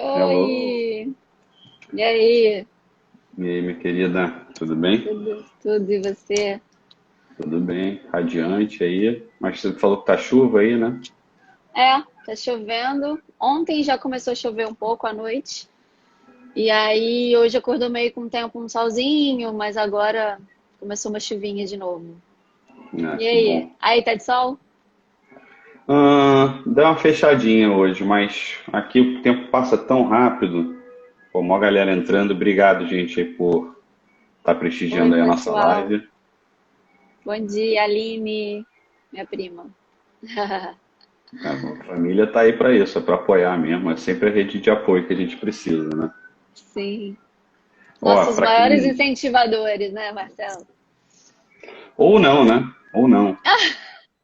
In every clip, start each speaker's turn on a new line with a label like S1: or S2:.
S1: Hello,
S2: Oi! E aí?
S1: e aí, minha querida, tudo bem?
S2: Tudo, e você?
S1: Tudo bem, radiante aí, mas você falou que tá chuva aí, né?
S2: É, tá chovendo. Ontem já começou a chover um pouco à noite. E aí hoje acordou meio com o tempo um solzinho, mas agora começou uma chuvinha de novo.
S1: Ah,
S2: E
S1: que
S2: aí?
S1: bom.
S2: Aí tá de sol?
S1: Deu uma fechadinha hoje, mas aqui o tempo passa tão rápido. Pô, mó galera entrando, obrigado, gente, aí por estar
S2: Oi,
S1: prestigiando aí a nossa
S2: pessoal.
S1: live.
S2: Bom dia, Aline, minha prima.
S1: A família tá aí para isso, é para apoiar mesmo, é sempre a rede de apoio que a gente precisa, né?
S2: Sim.
S1: Ó,
S2: Nossos
S1: para
S2: maiores
S1: quem
S2: incentivadores, né, Marcelo?
S1: ou não, né? Ou não.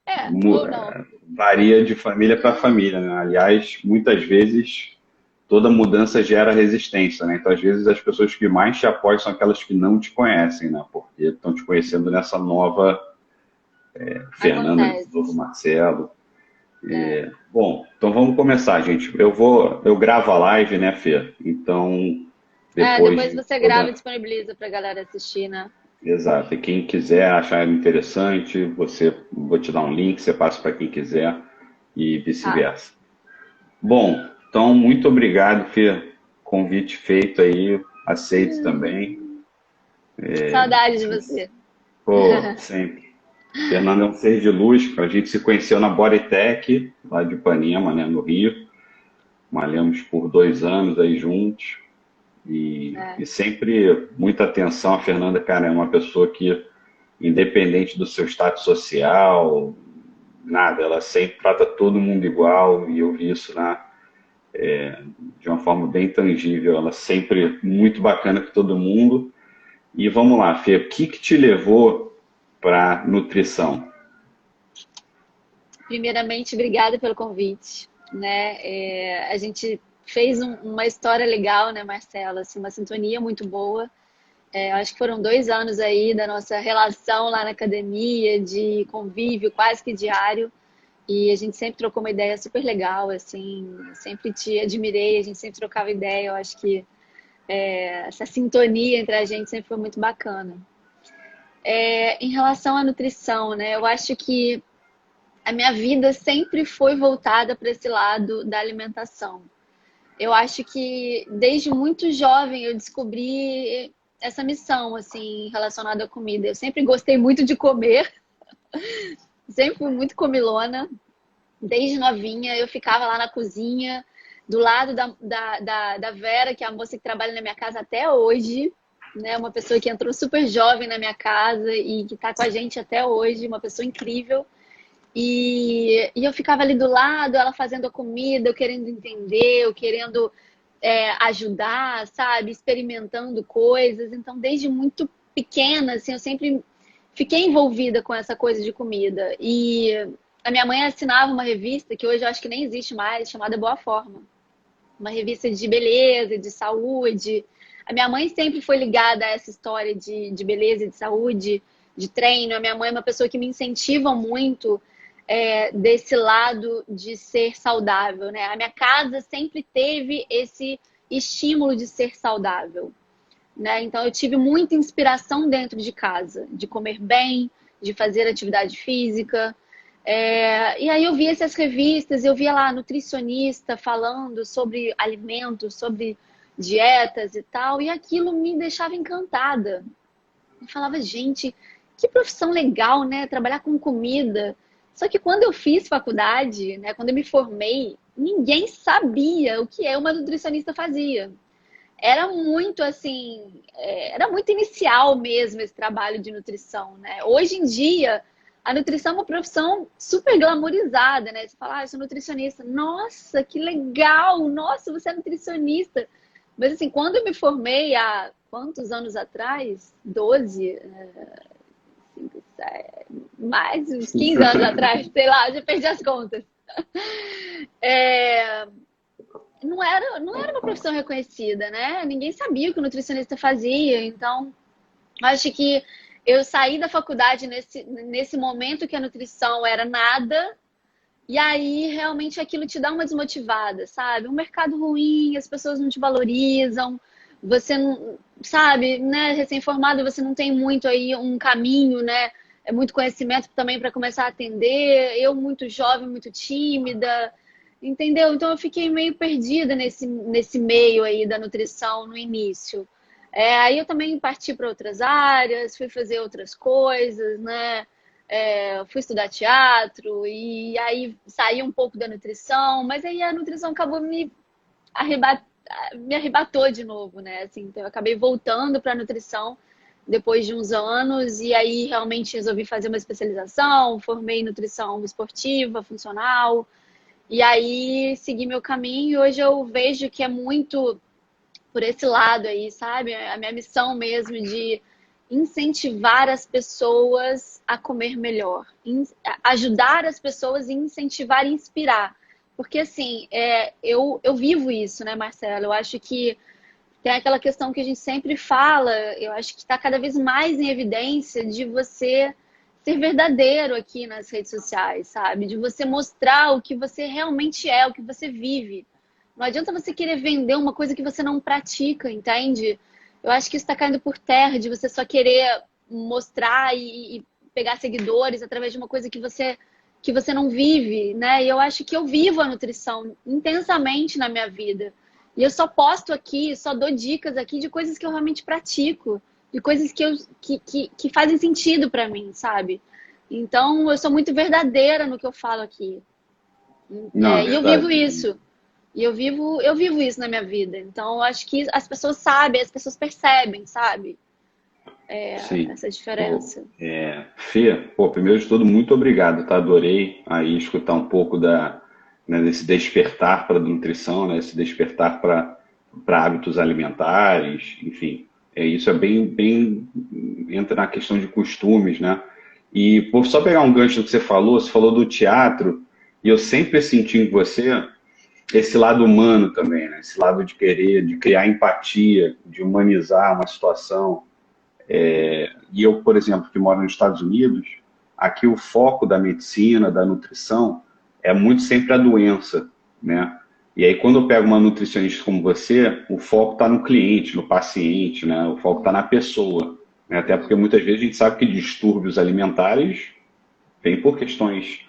S2: É,
S1: Mu-
S2: ou não.
S1: Varia de família para família, né? Aliás, muitas vezes toda mudança gera resistência, né? Então, às vezes, as pessoas que mais te apoiam são aquelas que não te conhecem, né? Porque estão te conhecendo nessa nova Fernanda, nesse novo
S2: Acontece.
S1: Marcelo.
S2: É.
S1: Bom, então vamos começar, gente. Eu gravo a live, né, Fê? Então,
S2: É,
S1: depois
S2: depois
S1: de
S2: você grava e
S1: toda.
S2: disponibiliza pra galera assistir, né?
S1: Exato. E quem quiser achar interessante, vou te dar um link, você passa para quem quiser e
S2: Tá.
S1: vice-versa. Bom, então muito obrigado, Fê. Convite feito aí, aceito também.
S2: Saudade de você.
S1: Pô, sempre. Fernando é um ser de luz. A gente se conheceu na Bodytech, lá de Ipanema, né, no Rio. Malhamos por 2 anos aí juntos.
S2: É,
S1: E sempre muita atenção. A Fernanda, cara, é uma pessoa que, independente do seu status social, nada, ela sempre trata todo mundo igual. E eu vi isso de uma forma bem tangível. Ela sempre muito bacana com todo mundo. E vamos lá, Fê, o que que te levou para nutrição?
S2: primeiramente, obrigada pelo convite, né? A gente fez uma história legal, né, Marcela? Assim, uma sintonia muito boa. Acho que foram 2 anos aí da nossa relação lá na academia, de convívio quase que diário. E a gente sempre trocou uma ideia super legal, assim, sempre te admirei, a gente sempre trocava ideia. Eu acho que essa sintonia entre a gente sempre foi muito bacana. Em relação à nutrição, né? Eu acho que a minha vida sempre foi voltada para esse lado da alimentação. Eu acho que desde muito jovem eu descobri essa missão assim relacionada à comida. Eu sempre gostei muito de comer, sempre fui muito comilona. Desde novinha eu ficava lá na cozinha, do lado da Vera, que é a moça que trabalha na minha casa até hoje, né? Uma pessoa que entrou super jovem na minha casa e que está com a gente até hoje, uma pessoa incrível. E eu ficava ali do lado, ela fazendo a comida, eu querendo entender, eu querendo ajudar, sabe? Experimentando coisas. Então, desde muito pequena, assim, eu sempre fiquei envolvida com essa coisa de comida. E a minha mãe assinava uma revista que hoje eu acho que nem existe mais, chamada Boa Forma. Uma revista de beleza, de saúde. A minha mãe sempre foi ligada a essa história de beleza e de saúde, de treino. A minha mãe é uma pessoa que me incentiva muito desse lado de ser saudável, né? A minha casa sempre teve esse estímulo de ser saudável, né? Então eu tive muita inspiração dentro de casa, de comer bem, de fazer atividade física. E aí eu via essas revistas, eu via lá nutricionista falando sobre alimentos, sobre dietas e tal, e aquilo me deixava encantada. Eu falava, gente, que profissão legal, né? Trabalhar com comida. Só que quando eu fiz faculdade, né, quando eu me formei, ninguém sabia o que uma nutricionista fazia. Era muito assim, era muito inicial mesmo esse trabalho de nutrição, né? Hoje em dia, a nutrição é uma profissão super glamourizada, né? Você fala, eu sou nutricionista. Nossa, que legal! Nossa, você é nutricionista. Mas assim, quando eu me formei há quantos anos atrás? 12, mais uns 15 anos atrás, sei lá, já perdi as contas. É, não era uma profissão reconhecida, né? Ninguém sabia o que o nutricionista fazia. Então, acho que eu saí da faculdade nesse momento que a nutrição era nada, E aí, realmente, aquilo te dá uma desmotivada, sabe? Um mercado ruim, as pessoas não te valorizam, você não, sabe, né? Recém-formado, você não tem muito aí um caminho, né? É muito conhecimento também para começar a atender. Eu, muito jovem, muito tímida, entendeu? Então, eu fiquei meio perdida nesse meio aí da nutrição no início. Aí eu também parti para outras áreas, fui fazer outras coisas, né? Fui estudar teatro e aí saí um pouco da nutrição, mas aí a nutrição acabou arrebat... me arrebatou de novo, né? Assim, então eu acabei voltando para a nutrição depois de uns anos e aí realmente resolvi fazer uma especialização, formei em nutrição esportiva, funcional e aí segui meu caminho e hoje eu vejo que é muito por esse lado aí, sabe? A minha missão mesmo de incentivar as pessoas a comer melhor, ajudar as pessoas e incentivar e inspirar. Porque, assim, eu vivo isso, né, Marcelo? Eu acho que tem aquela questão que a gente sempre fala, eu acho que está cada vez mais em evidência de você ser verdadeiro aqui nas redes sociais, sabe? De você mostrar o que você realmente é, o que você vive. Não adianta você querer vender uma coisa que você não pratica, entende? Eu acho que isso está caindo por terra, de você só querer mostrar e pegar seguidores através de uma coisa que você não vive, né? E eu acho que eu vivo a nutrição intensamente na minha vida. E eu só posto aqui, só dou dicas aqui de coisas que eu realmente pratico, de coisas que fazem sentido para mim, sabe? Então, eu sou muito verdadeira no que eu falo aqui.
S1: Não, é
S2: E eu vivo
S1: verdade.
S2: isso. E eu vivo isso na minha vida. Então, eu acho que as pessoas sabem, as pessoas percebem, sabe?
S1: Sim.
S2: Essa
S1: Pô,
S2: diferença.
S1: Fê, pô, primeiro de tudo, muito obrigado, tá? Adorei aí escutar um pouco né, desse despertar para a nutrição, né? Esse despertar para hábitos alimentares, enfim. Isso é bem, entra na questão de costumes, né? E, pô, só pegar um gancho do que você falou do teatro, e eu sempre senti em você esse lado humano também, né? Esse lado de querer, de criar empatia, de humanizar uma situação. E eu, por exemplo, que moro nos Estados Unidos, aqui o foco da medicina, da nutrição, é muito sempre a doença, né? E aí, quando eu pego uma nutricionista como você, o foco está no cliente, no paciente, né? O foco está na pessoa, né? Até porque muitas vezes a gente sabe que distúrbios alimentares vêm por questões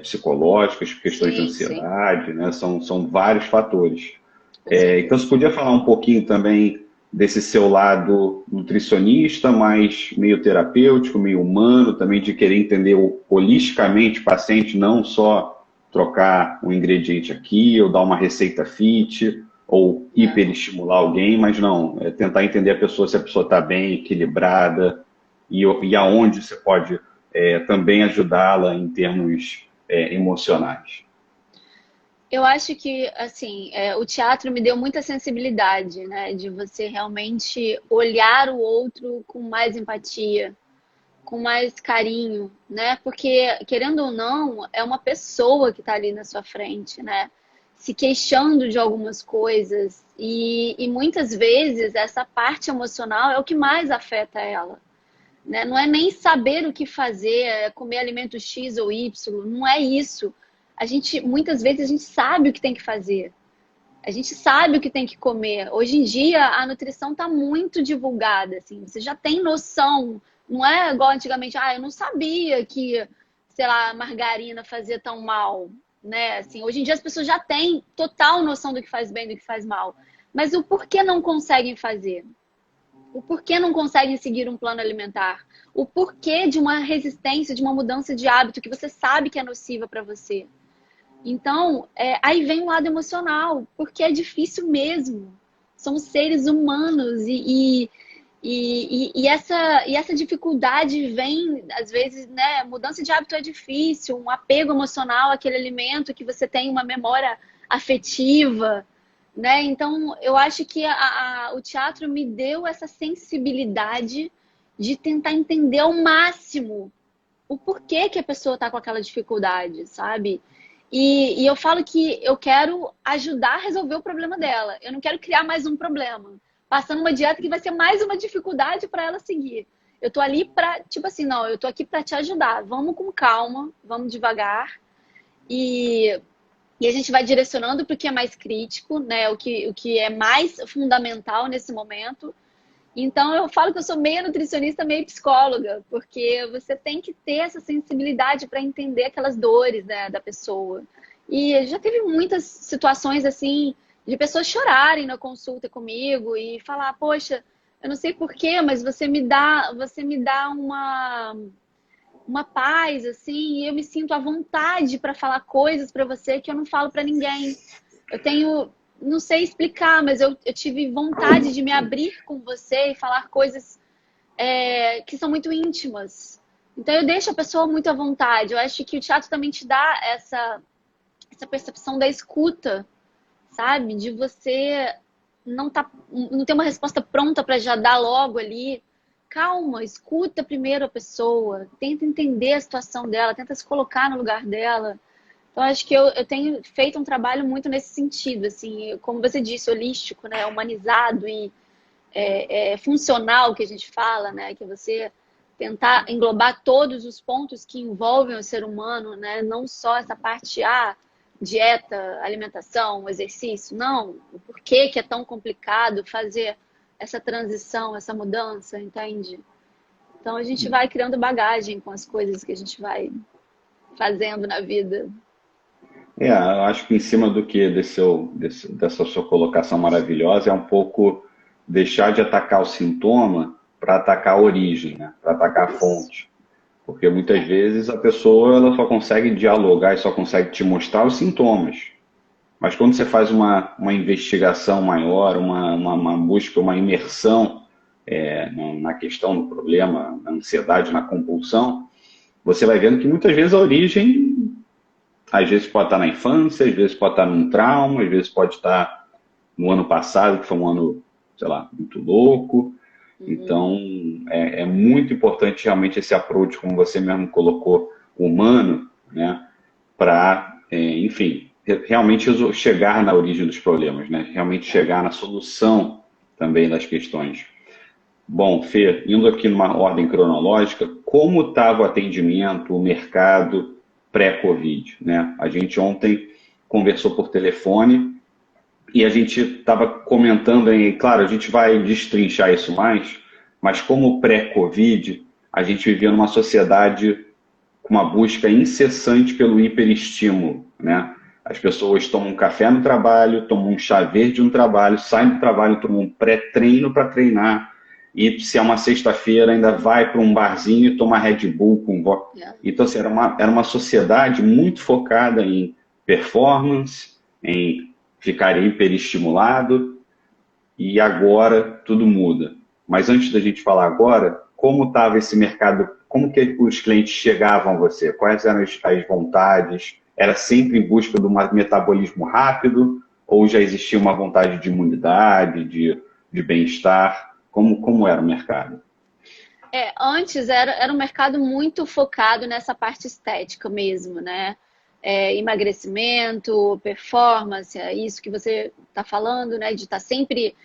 S1: psicológicas, questões de
S2: Sim, sim,
S1: ansiedade, né? São vários fatores.
S2: com
S1: Então, você
S2: certeza.
S1: podia falar um pouquinho também desse seu lado nutricionista, mas meio terapêutico, meio humano, também de querer entender holisticamente o paciente, não só trocar um ingrediente aqui, ou dar uma receita fit, ou hiperestimular alguém, mas não, é tentar entender a pessoa, se a pessoa está bem, equilibrada, e aonde você pode também ajudá-la em termos emocionais.
S2: Eu acho que, assim, o teatro me deu muita sensibilidade, né? De você realmente olhar o outro com mais empatia, com mais carinho, né? Porque, querendo ou não, é uma pessoa que está ali na sua frente, né? Se queixando de algumas coisas. E muitas vezes essa parte emocional é o que mais afeta ela, né? Não é nem saber o que fazer, comer alimento X ou Y, não é isso. Muitas vezes a gente sabe o que tem que fazer. A gente sabe o que tem que comer. Hoje em dia, a nutrição está muito divulgada, assim. Você já tem noção. Não é igual antigamente, eu não sabia que, sei lá, a margarina fazia tão mal, né? Assim, hoje em dia as pessoas já têm total noção do que faz bem e do que faz mal. Mas o porquê não conseguem fazer? O porquê não conseguem seguir um plano alimentar? O porquê de uma resistência, de uma mudança de hábito que você sabe que é nociva para você? Então, aí vem o lado emocional, porque é difícil mesmo. Somos seres humanos e essa dificuldade vem, às vezes, né? Mudança de hábito é difícil, um apego emocional àquele alimento que você tem uma memória afetiva, né? Então, eu acho que o teatro me deu essa sensibilidade de tentar entender ao máximo o porquê que a pessoa está com aquela dificuldade, sabe? E eu falo que eu quero ajudar a resolver o problema dela. Eu não quero criar mais um problema. Passando uma dieta que vai ser mais uma dificuldade para ela seguir. Eu tô ali para, tipo assim, não, eu tô aqui para te ajudar. Vamos com calma, vamos devagar. e, e a gente vai direcionando para o que é mais crítico, né? O que é mais fundamental nesse momento. Então, eu falo que eu sou meio nutricionista, meio psicóloga, porque você tem que ter essa sensibilidade para entender aquelas dores, né, da pessoa. E já teve muitas situações assim de pessoas chorarem na consulta comigo e falar, poxa, eu não sei porquê, mas você me dá uma paz, assim, e eu me sinto à vontade para falar coisas para você que eu não falo para ninguém. Eu tenho, não sei explicar, mas eu tive vontade de me abrir com você e falar coisas que são muito íntimas. Então eu deixo a pessoa muito à vontade. Eu acho que o teatro também te dá essa percepção da escuta, sabe? De você não ter uma resposta pronta para já dar logo ali. Calma, escuta primeiro a pessoa, tenta entender a situação dela, tenta se colocar no lugar dela. Então, acho que eu tenho feito um trabalho muito nesse sentido, assim, como você disse, holístico, né? Humanizado e funcional que a gente fala, né? Que você tentar englobar todos os pontos que envolvem o ser humano, né? Não só essa parte dieta, alimentação, exercício, não. O porquê que é tão complicado fazer essa transição, essa mudança, entende? Então a gente vai criando bagagem com as coisas que a gente vai fazendo na vida.
S1: Eu acho que em cima do que dessa sua colocação maravilhosa é um pouco deixar de atacar o sintoma para atacar a origem, né? Para atacar a
S2: Isso.
S1: fonte. Porque muitas vezes a pessoa ela só consegue dialogar e só consegue te mostrar os sintomas. Mas quando você faz uma investigação maior, uma busca, uma imersão na questão do problema, na ansiedade, na compulsão, você vai vendo que muitas vezes a origem, às vezes pode estar na infância, às vezes pode estar num trauma, às vezes pode estar no ano passado, que foi um ano, sei lá, muito louco.
S2: Uhum.
S1: Então, é muito importante realmente esse approach, como você mesmo colocou, humano, né, para, enfim, realmente chegar na origem dos problemas, né, realmente chegar na solução também das questões. Bom, Fê, indo aqui numa ordem cronológica, como estava o atendimento, o mercado pré-Covid, né? A gente ontem conversou por telefone e a gente estava comentando, claro, a gente vai destrinchar isso mais, mas como pré-Covid, a gente vivia numa sociedade com uma busca incessante pelo hiperestímulo, né? As pessoas tomam um café no trabalho, tomam um chá verde no trabalho, saem do trabalho, tomam um pré-treino para treinar, e se é uma sexta-feira ainda vai para um barzinho e toma Red Bull com vodka.
S2: Yeah.
S1: Então, assim, era uma sociedade muito focada em performance, em ficar hiperestimulado, e agora tudo muda. Mas antes da gente falar agora, como estava esse mercado, como que os clientes chegavam a você? Quais eram as vontades? Era sempre em busca de um metabolismo rápido? Ou já existia uma vontade de imunidade, de bem-estar? Como era o mercado?
S2: Antes era um mercado muito focado nessa parte estética mesmo, né? Emagrecimento, performance, isso que você está falando, né? De estar sempre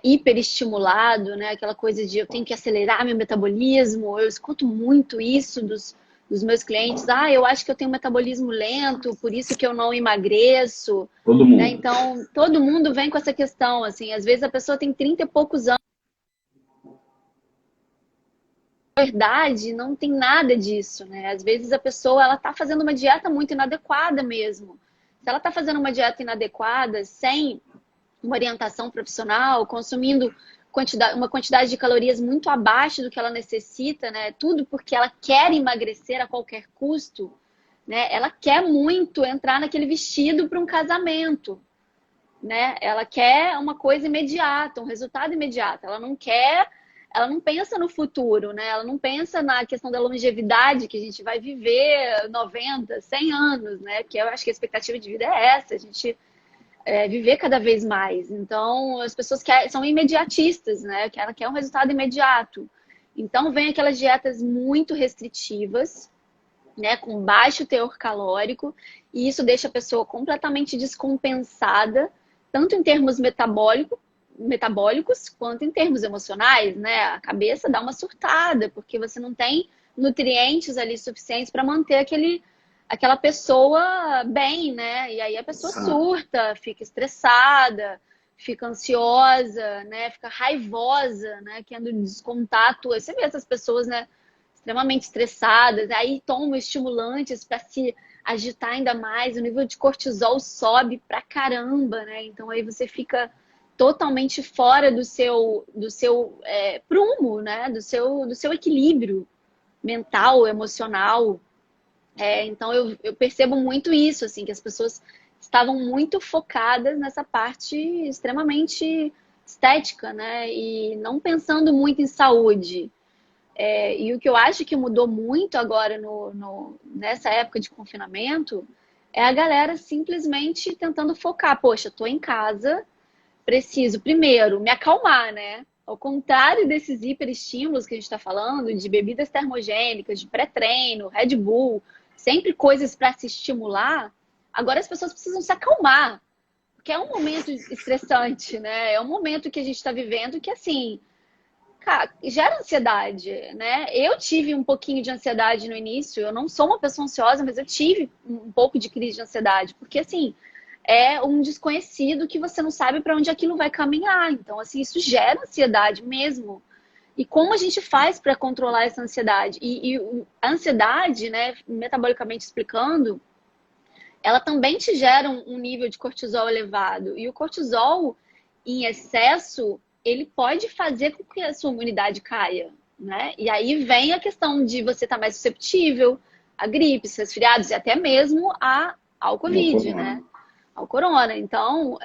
S2: hiperestimulado, né? Aquela coisa de eu tenho que acelerar meu metabolismo. Eu escuto muito isso dos meus clientes. Ah, eu acho que eu tenho um metabolismo lento, por isso que eu não emagreço,
S1: Todo
S2: né?
S1: mundo.
S2: Então, todo mundo vem com essa questão, assim. Às vezes a pessoa tem 30 e poucos anos. Verdade, não tem nada disso, né? Às vezes a pessoa ela tá fazendo uma dieta muito inadequada mesmo. Se ela tá fazendo uma dieta inadequada, sem uma orientação profissional, consumindo uma quantidade de calorias muito abaixo do que ela necessita, né? Tudo porque ela quer emagrecer a qualquer custo, né? Ela quer muito entrar naquele vestido para um casamento, né? Ela quer uma coisa imediata, um resultado imediato. Ela não pensa no futuro, né? Ela não pensa na questão da longevidade, que a gente vai viver 90, 100 anos, né? Que eu acho que a expectativa de vida é essa, a gente viver cada vez mais. Então, as pessoas são imediatistas, né? Que ela quer um resultado imediato. Então, vem aquelas dietas muito restritivas, né? Com baixo teor calórico, e isso deixa a pessoa completamente descompensada, tanto em termos metabólicos quanto em termos emocionais, né? A cabeça dá uma surtada, porque você não tem nutrientes ali suficientes para manter aquela pessoa bem, né? E aí a pessoa surta, fica estressada, fica ansiosa, né? Fica raivosa, né? Querendo descontar tudo. Você vê essas pessoas, né? Extremamente estressadas, aí tomam estimulantes para se agitar ainda mais, o nível de cortisol sobe pra caramba, né? Então aí você fica totalmente fora do seu prumo, né? Do seu equilíbrio mental, emocional. Então eu percebo muito isso, assim, que as pessoas estavam muito focadas nessa parte extremamente estética, né? E não pensando muito em saúde. E o que eu acho que mudou muito agora nessa época de confinamento é a galera simplesmente tentando focar. Poxa, tô em casa, preciso primeiro me acalmar, né? Ao contrário desses hiperestímulos que a gente está falando, de bebidas termogênicas, de pré-treino, Red Bull, sempre coisas para se estimular, agora as pessoas precisam se acalmar, porque é um momento estressante, né? É um momento que a gente está vivendo que, assim, cara, gera ansiedade, né? Eu tive um pouquinho de ansiedade no início. Eu não sou uma pessoa ansiosa, mas eu tive um pouco de crise de ansiedade, porque assim, é um desconhecido que você não sabe para onde aquilo vai caminhar. Então, assim, isso gera ansiedade mesmo. E como a gente faz para controlar essa ansiedade? E a ansiedade, né, metabolicamente explicando, ela também te gera um nível de cortisol elevado. E o cortisol em excesso, ele pode fazer com que a sua imunidade caia, né? E aí vem a questão de você estar mais susceptível a gripes, resfriados e até mesmo ao Covid, né? Ao corona. Então,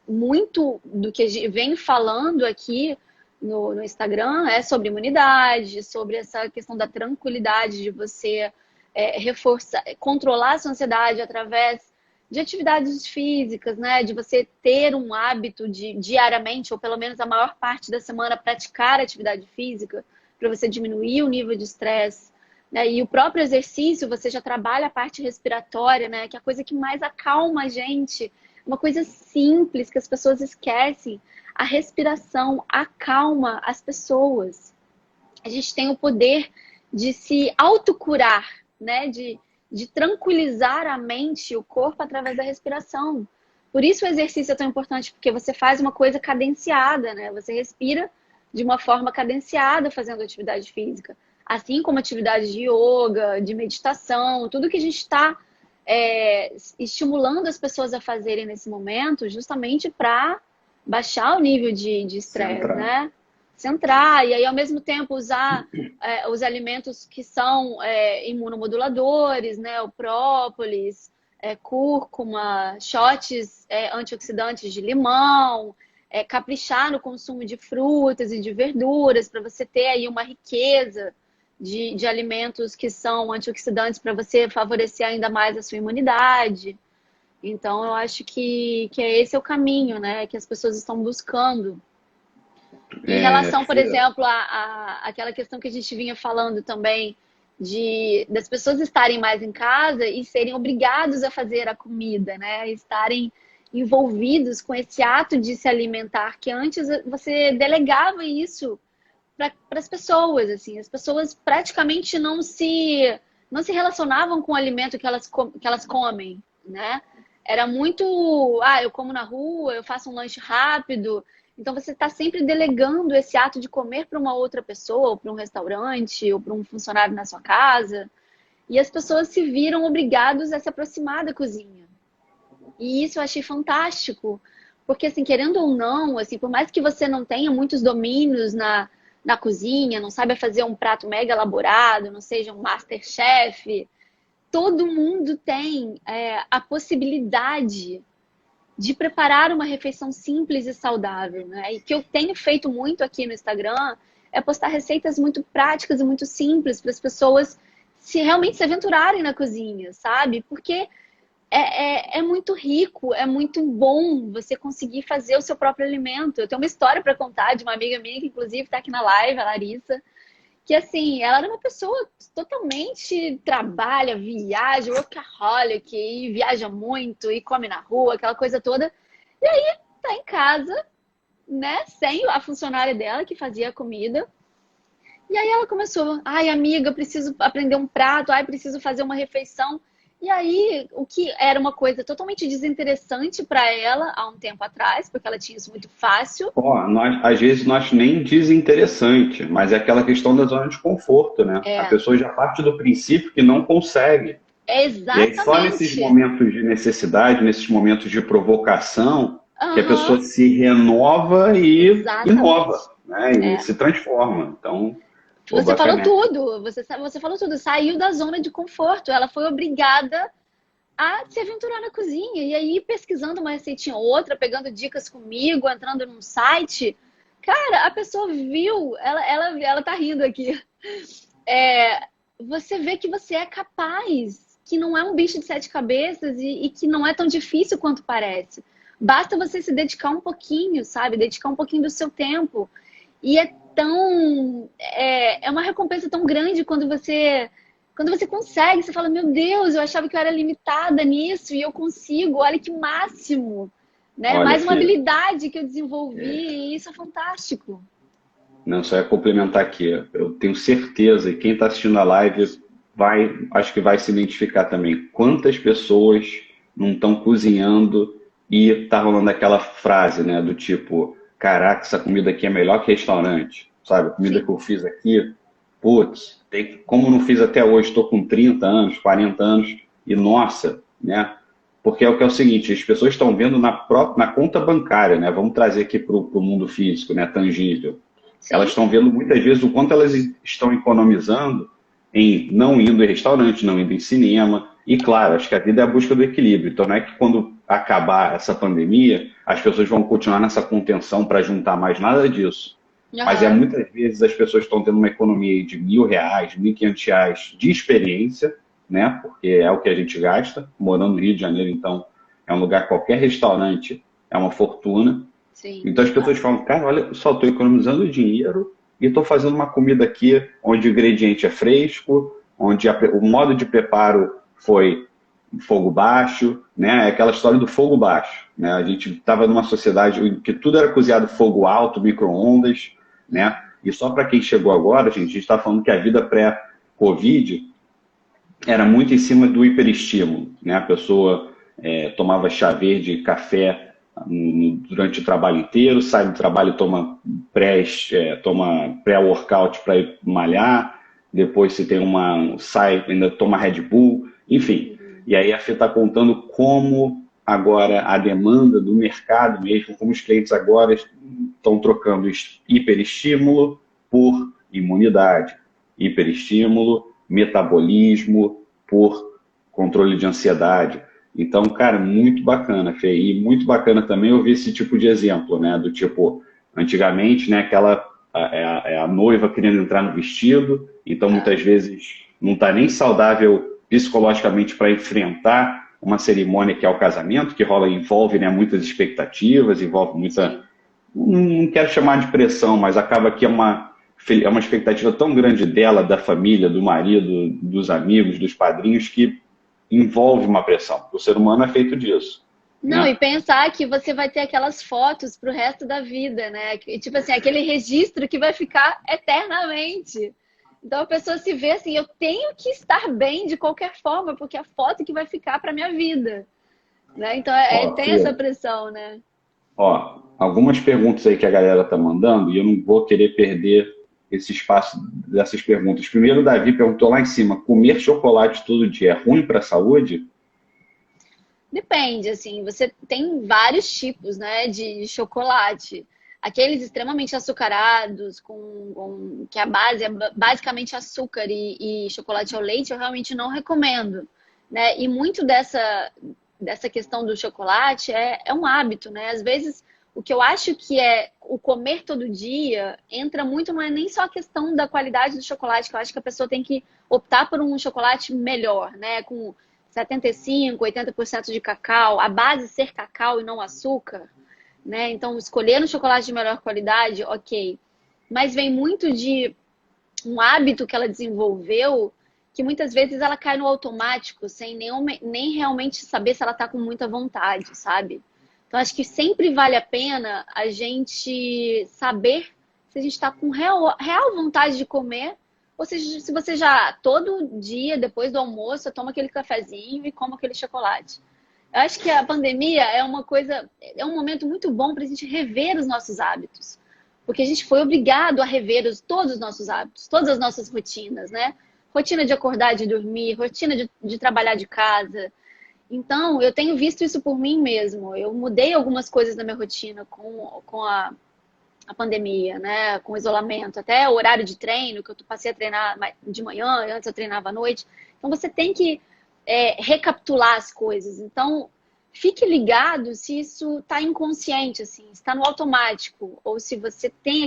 S2: muito do que a gente vem falando aqui no Instagram é sobre imunidade, sobre essa questão da tranquilidade de você reforçar, controlar a sua ansiedade através de atividades físicas, né? De você ter um hábito de diariamente, ou pelo menos a maior parte da semana, praticar atividade física, para você diminuir o nível de estresse. Né? E o próprio exercício, você já trabalha a parte respiratória, né? Que é a coisa que mais acalma a gente. Uma coisa simples que as pessoas esquecem. A respiração acalma as pessoas. A gente tem o poder de se autocurar, né? De tranquilizar a mente e o corpo através da respiração. Por isso o exercício é tão importante, porque você faz uma coisa cadenciada, né? Você respira de uma forma cadenciada fazendo atividade física. Assim como atividade de yoga, de meditação, tudo que a gente está estimulando as pessoas a fazerem nesse momento, justamente para baixar o nível de estresse, né? Centrar, e aí ao mesmo tempo usar os alimentos que são imunomoduladores, né? O própolis, cúrcuma, shots antioxidantes de limão, caprichar no consumo de frutas e de verduras para você ter aí uma riqueza de alimentos que são antioxidantes para você favorecer ainda mais a sua imunidade. Então, eu acho que esse é o caminho, né? Que as pessoas estão buscando. Em relação, por exemplo, àquela questão que a gente vinha falando também, das pessoas estarem mais em casa e serem obrigados a fazer a comida, né? Estarem envolvidos com esse ato de se alimentar, que antes você delegava isso para as pessoas, assim. As pessoas praticamente não se relacionavam com o alimento que elas comem, né? Era muito, eu como na rua, eu faço um lanche rápido. Então você está sempre delegando esse ato de comer para uma outra pessoa, ou para um restaurante, ou para um funcionário na sua casa. E as pessoas se viram obrigadas a se aproximar da cozinha. E isso eu achei fantástico, porque assim, querendo ou não, assim, por mais que você não tenha muitos domínios na cozinha, não saiba fazer um prato mega elaborado, não seja um MasterChef, todo mundo tem a possibilidade de preparar uma refeição simples e saudável, né? E que eu tenho feito muito aqui no Instagram é postar receitas muito práticas e muito simples para as pessoas realmente se aventurarem na cozinha, sabe? Porque é muito rico, é muito bom você conseguir fazer o seu próprio alimento. Eu tenho uma história para contar de uma amiga minha que inclusive está aqui na live, a Larissa, que assim, ela era uma pessoa totalmente trabalha, viaja, workaholic, e viaja muito, e come na rua, aquela coisa toda. E aí tá em casa, né, sem a funcionária dela que fazia a comida. E aí ela começou, amiga, preciso aprender um prato, preciso fazer uma refeição. E aí, o que era uma coisa totalmente desinteressante para ela há um tempo atrás, porque ela tinha isso muito fácil.
S1: Ó, às vezes nós nem desinteressante, mas é aquela questão da zona de conforto, né? A
S2: É,
S1: pessoa já parte do princípio que não consegue.
S2: é
S1: E aí, só nesses
S2: exatamente.
S1: momentos de necessidade, nesses momentos de provocação, que a
S2: Aham,
S1: pessoa se renova e inova,
S2: exatamente.
S1: né? E
S2: É.
S1: se transforma. Então, pô,
S2: Você falou
S1: bacana.
S2: tudo, você falou tudo, saiu da zona de conforto. Ela foi obrigada a se aventurar na cozinha. E aí, pesquisando uma receitinha ou outra, pegando dicas comigo, entrando num site. Cara, a pessoa viu, ela tá rindo aqui. É, você vê que você é capaz, que não é um bicho de sete cabeças e que não é tão difícil quanto parece. Basta você se dedicar um pouquinho, sabe? Dedicar um pouquinho do seu tempo. E é uma recompensa tão grande quando você consegue, você fala, meu Deus, eu achava que eu era limitada nisso e eu consigo, olha que máximo, né?
S1: Olha,
S2: Mais uma
S1: Fê,
S2: habilidade que eu desenvolvi e isso é fantástico.
S1: não, só ia complementar aqui. Eu tenho certeza, e quem está assistindo a live acho que vai se identificar também. Quantas pessoas não estão cozinhando e tá rolando aquela frase, né, do tipo, caraca, essa comida aqui é melhor que restaurante, sabe? A comida
S2: Sim.
S1: que eu fiz aqui, putz, como eu não fiz até hoje, estou com 30 anos, 40 anos, e nossa, né? Porque é o que é o seguinte, as pessoas estão vendo na conta bancária, né? Vamos trazer aqui para o mundo físico, né? Tangível, elas
S2: Sim.
S1: estão vendo muitas vezes o quanto elas estão economizando em não indo em restaurante, não indo em cinema. E claro, acho que a vida é a busca do equilíbrio. Então não é que quando acabar essa pandemia, as pessoas vão continuar nessa contenção para juntar mais nada disso. Mas é
S2: Aham.
S1: muitas vezes as pessoas estão tendo uma economia de R$ 1.000, R$ 1.500 de experiência, né? Porque é o que a gente gasta. Morando no Rio de Janeiro, então, é um lugar, qualquer restaurante é uma fortuna.
S2: Sim.
S1: Então as pessoas falam, cara, olha só, estou economizando dinheiro e estou fazendo uma comida aqui onde o ingrediente é fresco, onde o modo de preparo foi fogo baixo, né? É aquela história do fogo baixo, né? A gente estava numa sociedade em que tudo era cozinhado fogo alto, micro-ondas, né? E só para quem chegou agora, gente está falando que a vida pré-Covid era muito em cima do hiperestímulo, né? A pessoa tomava chá verde, café durante o trabalho inteiro, sai do trabalho, toma pré-workout para ir malhar, depois se tem sai, ainda toma Red Bull, enfim.
S2: Uhum.
S1: E aí a Fê está contando como agora a demanda do mercado mesmo, como os clientes agora estão trocando hiperestímulo por imunidade, hiperestímulo, metabolismo, por controle de ansiedade. Então, cara, muito bacana, Fê. E muito bacana também ouvir esse tipo de exemplo, né? Do tipo, antigamente, né, a noiva querendo entrar no vestido, então
S2: Ah,
S1: muitas vezes não está nem saudável psicologicamente para enfrentar uma cerimônia que é o casamento, que envolve, né, muitas expectativas, envolve muita.
S2: sim.
S1: Não quero chamar de pressão, mas acaba que é uma expectativa tão grande dela, da família, do marido, dos amigos, dos padrinhos, que envolve uma pressão. O ser humano é feito disso,
S2: Não, e
S1: né?
S2: pensar que você vai ter aquelas fotos pro resto da vida, né? Tipo assim, aquele registro que vai ficar eternamente. Então a pessoa se vê assim, eu tenho que estar bem de qualquer forma, porque é a foto que vai ficar para minha vida, né? Então
S1: Ó,
S2: tem essa
S1: Fê,
S2: pressão, né?
S1: ó, algumas perguntas aí que a galera tá mandando e eu não vou querer perder esse espaço dessas perguntas. Primeiro, o Davi perguntou lá em cima: comer chocolate todo dia é ruim para a saúde?
S2: Depende, assim, você tem vários tipos, né, de chocolate. Aqueles extremamente açucarados, que a base é basicamente açúcar e chocolate ao leite, eu realmente não recomendo, né? E muito dessa questão do chocolate é um hábito, né? Às vezes, o que eu acho que é o comer todo dia entra muito, não é nem só a questão da qualidade do chocolate, que eu acho que a pessoa tem que optar por um chocolate melhor, né? Com 75, 80% de cacau, a base ser cacau e não açúcar, né? Então, escolher um chocolate de melhor qualidade, ok. Mas vem muito de um hábito que ela desenvolveu que muitas vezes ela cai no automático, sem nem realmente saber se ela tá com muita vontade, sabe? Então, acho que sempre vale a pena a gente saber se a gente está com real vontade de comer ou seja, se você já todo dia, depois do almoço, toma aquele cafezinho e come aquele chocolate. Eu acho que a pandemia é um momento muito bom para a gente rever os nossos hábitos. Porque a gente foi obrigado a rever todos os nossos hábitos, todas as nossas rotinas, né? Rotina de acordar, de dormir, rotina de trabalhar de casa. Então, eu tenho visto isso por mim mesmo. Eu mudei algumas coisas na minha rotina com a pandemia, né? Com o isolamento. Até o horário de treino, que eu passei a treinar de manhã, antes eu treinava à noite. Então, você tem que recapitular as coisas. Então, fique ligado se isso está inconsciente, assim, está no automático, ou se você tem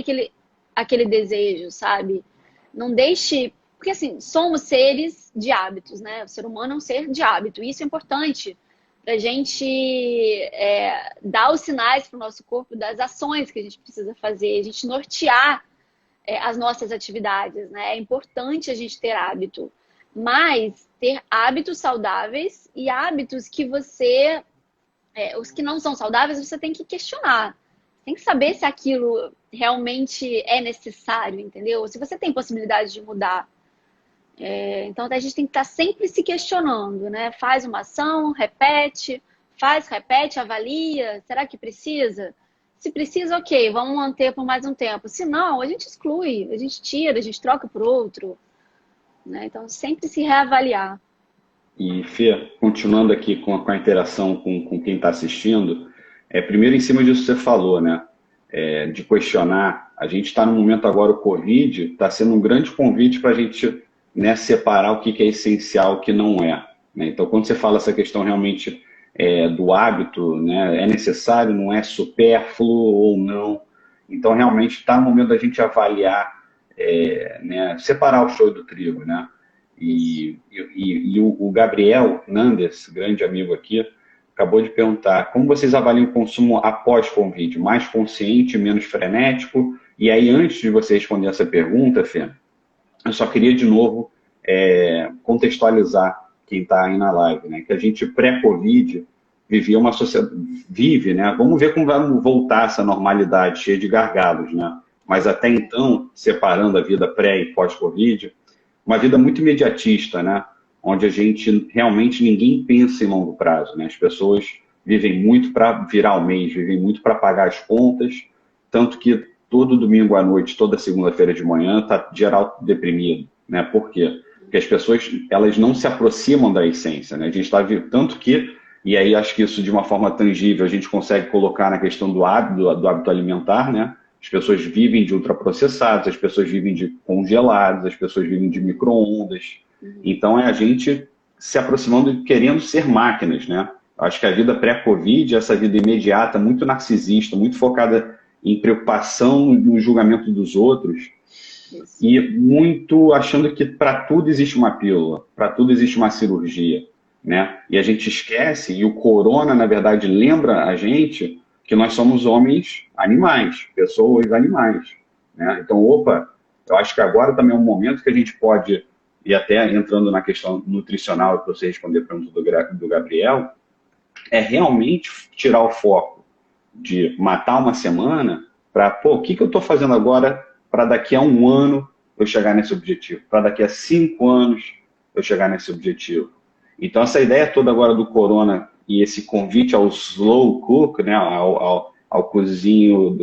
S2: aquele desejo, sabe? Não deixe. Porque, assim, somos seres de hábitos, né? O ser humano é um ser de hábito. E isso é importante para a gente dar os sinais para o nosso corpo das ações que a gente precisa fazer, a gente nortear as nossas atividades, né? É importante a gente ter hábito, mas ter hábitos saudáveis e hábitos que os que não são saudáveis, você tem que questionar. Tem que saber se aquilo realmente é necessário, entendeu? Se você tem possibilidade de mudar. Então, a gente tem que estar sempre se questionando, né? Faz uma ação, repete, repete, avalia. Será que precisa? Se precisa, ok, vamos manter por mais um tempo. Se não, a gente exclui, a gente tira, a gente troca por outro. Né? Então, sempre se reavaliar.
S1: E, Fê, continuando aqui com a interação com quem está assistindo, primeiro em cima disso que você falou, né? De questionar. A gente está no momento agora, o Covid está sendo um grande convite para a gente, né, separar o que é essencial e o que não é. Né? Então, quando você fala essa questão realmente do hábito, né, é necessário, não é supérfluo ou não. Então, realmente está no momento da gente avaliar, né, separar o show do trigo, né? E o Gabriel Nandes, grande amigo aqui, acabou de perguntar como vocês avaliam o consumo após Covid, mais consciente, menos frenético? E aí, antes de você responder essa pergunta, Fê, eu só queria de novo contextualizar quem está aí na live, né? Que a gente pré-Covid vivia uma sociedade, vive, né? Vamos ver como vai voltar essa normalidade cheia de gargalos, né? Mas até então, separando a vida pré e pós-Covid, uma vida muito imediatista, né? Onde a gente realmente ninguém pensa em longo prazo, né? As pessoas vivem muito para virar o mês, vivem muito para pagar as contas, tanto que todo domingo à noite, toda segunda-feira de manhã, está geral deprimido, né? Por quê? Porque as pessoas elas não se aproximam da essência, né? A gente está vivendo tanto que, e aí acho que isso de uma forma tangível a gente consegue colocar na questão do hábito alimentar, né? As pessoas vivem de ultraprocessados, as pessoas vivem de congelados, as pessoas vivem de micro-ondas. Então, é a gente se aproximando e querendo ser máquinas, né? Acho que a vida pré-Covid, essa vida imediata, muito narcisista, muito focada em preocupação no julgamento dos outros, isso. E muito achando que para tudo existe uma pílula, para tudo existe uma cirurgia, né? E a gente esquece, e o corona, na verdade, lembra a gente que nós somos homens animais, pessoas animais, né? Então, eu acho que agora também é um momento que a gente pode, e até entrando na questão nutricional, para você responder a pergunta do Gabriel, é realmente tirar o foco de matar uma semana para, o que eu estou fazendo agora para daqui a um ano eu chegar nesse objetivo, para daqui a 5 anos eu chegar nesse objetivo. Então, essa ideia toda agora do corona e esse convite ao slow cook, né, ao cozinho,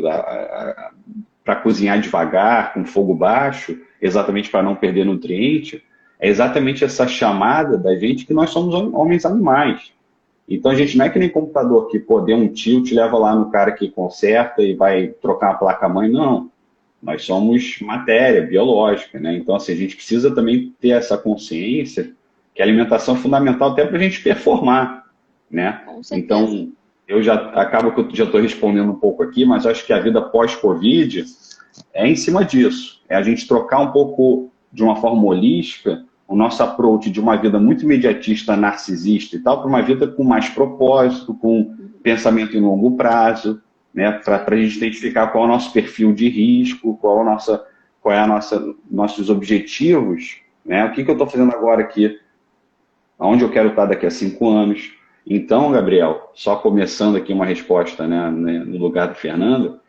S1: para cozinhar devagar, com fogo baixo, exatamente para não perder nutriente, é exatamente essa chamada da gente que nós somos homens animais. Então, a gente não é que nem computador que, deu um tilt, leva lá no cara que conserta e vai trocar a placa-mãe, não. Nós somos matéria biológica, né? Então, assim, a gente precisa também ter essa consciência que a alimentação é fundamental até para a gente performar, né? Então, acaba que eu já estou respondendo um pouco aqui, mas acho que a vida pós-Covid é em cima disso. É a gente trocar um pouco, de uma forma holística, o nosso approach de uma vida muito imediatista, narcisista e tal, para uma vida com mais propósito, com pensamento em longo prazo, né? Para a gente identificar qual é o nosso perfil de risco, qual é nossos objetivos, né? O que eu estou fazendo agora aqui? Aonde eu quero estar daqui a 5 anos. Então, Gabriel, só começando aqui uma resposta, né, no lugar do Fernando,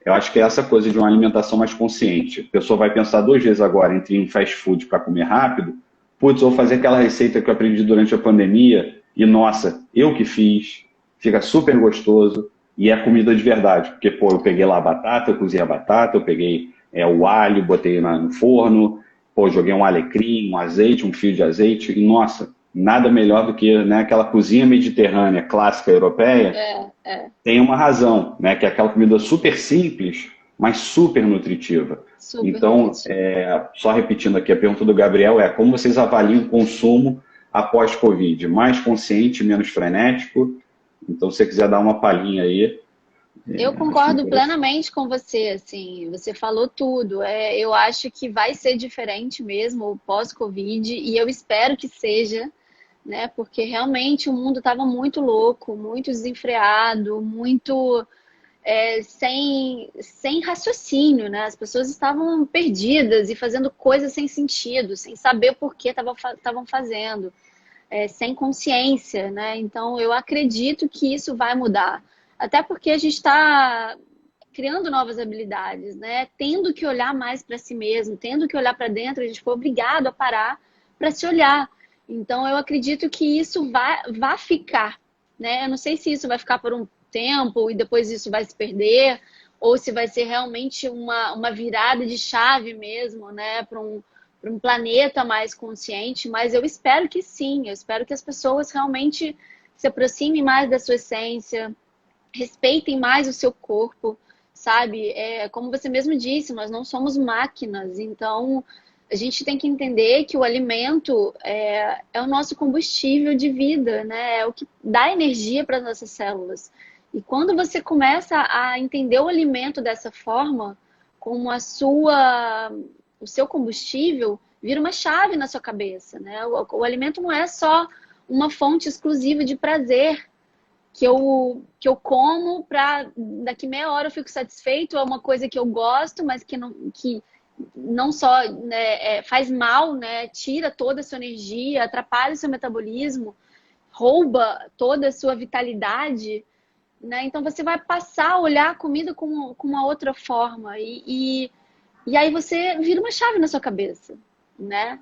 S1: eu acho que é essa coisa de uma alimentação mais consciente. A pessoa vai pensar 2 vezes agora entre ir em fast food para comer rápido, putz, vou fazer aquela receita que eu aprendi durante a pandemia e, nossa, eu que fiz, fica super gostoso e é comida de verdade. Porque, pô, eu peguei lá a batata, eu cozinhei a batata, eu peguei o alho, botei no forno, pô, joguei um alecrim, um azeite, um fio de azeite e, nossa, nada melhor do que, né, aquela cozinha mediterrânea clássica europeia. Tem uma razão, né? Que é aquela comida super simples, mas super nutritiva.
S2: Super
S1: Então,
S2: nutritivo.
S1: só repetindo aqui a pergunta do Gabriel, como vocês avaliam o consumo após Covid? Mais consciente, menos frenético? Então, se você quiser dar uma palhinha aí,
S2: Eu
S1: acho
S2: concordo
S1: interessante.
S2: plenamente com você, assim, você falou tudo. Eu acho que vai ser diferente mesmo o pós-Covid e eu espero que seja, né? Porque realmente o mundo estava muito louco, muito desenfreado, muito sem raciocínio, né? As pessoas estavam perdidas e fazendo coisas sem sentido, sem saber por que estavam fazendo, sem consciência, né? Então eu acredito que isso vai mudar. Até porque a gente está criando novas habilidades, né? Tendo que olhar mais para si mesmo, tendo que olhar para dentro, a gente foi obrigado a parar para se olhar. Então eu acredito que isso vai ficar, né? Eu não sei se isso vai ficar por um tempo e depois isso vai se perder, ou se vai ser realmente uma virada de chave mesmo, né? Para um planeta mais consciente, mas eu espero que sim, eu espero que as pessoas realmente se aproximem mais da sua essência, respeitem mais o seu corpo, sabe? Como você mesmo disse, nós não somos máquinas, então a gente tem que entender que o alimento é o nosso combustível de vida, né? É o que dá energia para as nossas células. E quando você começa a entender o alimento dessa forma, como o seu combustível, vira uma chave na sua cabeça, né? O alimento não é só uma fonte exclusiva de prazer, que eu como para daqui meia hora eu fico satisfeito, é uma coisa que eu gosto, mas que não só, né, faz mal, né, tira toda a sua energia, atrapalha o seu metabolismo, rouba toda a sua vitalidade, né? Então você vai passar a olhar a comida com uma outra forma e aí você vira uma chave na sua cabeça, né?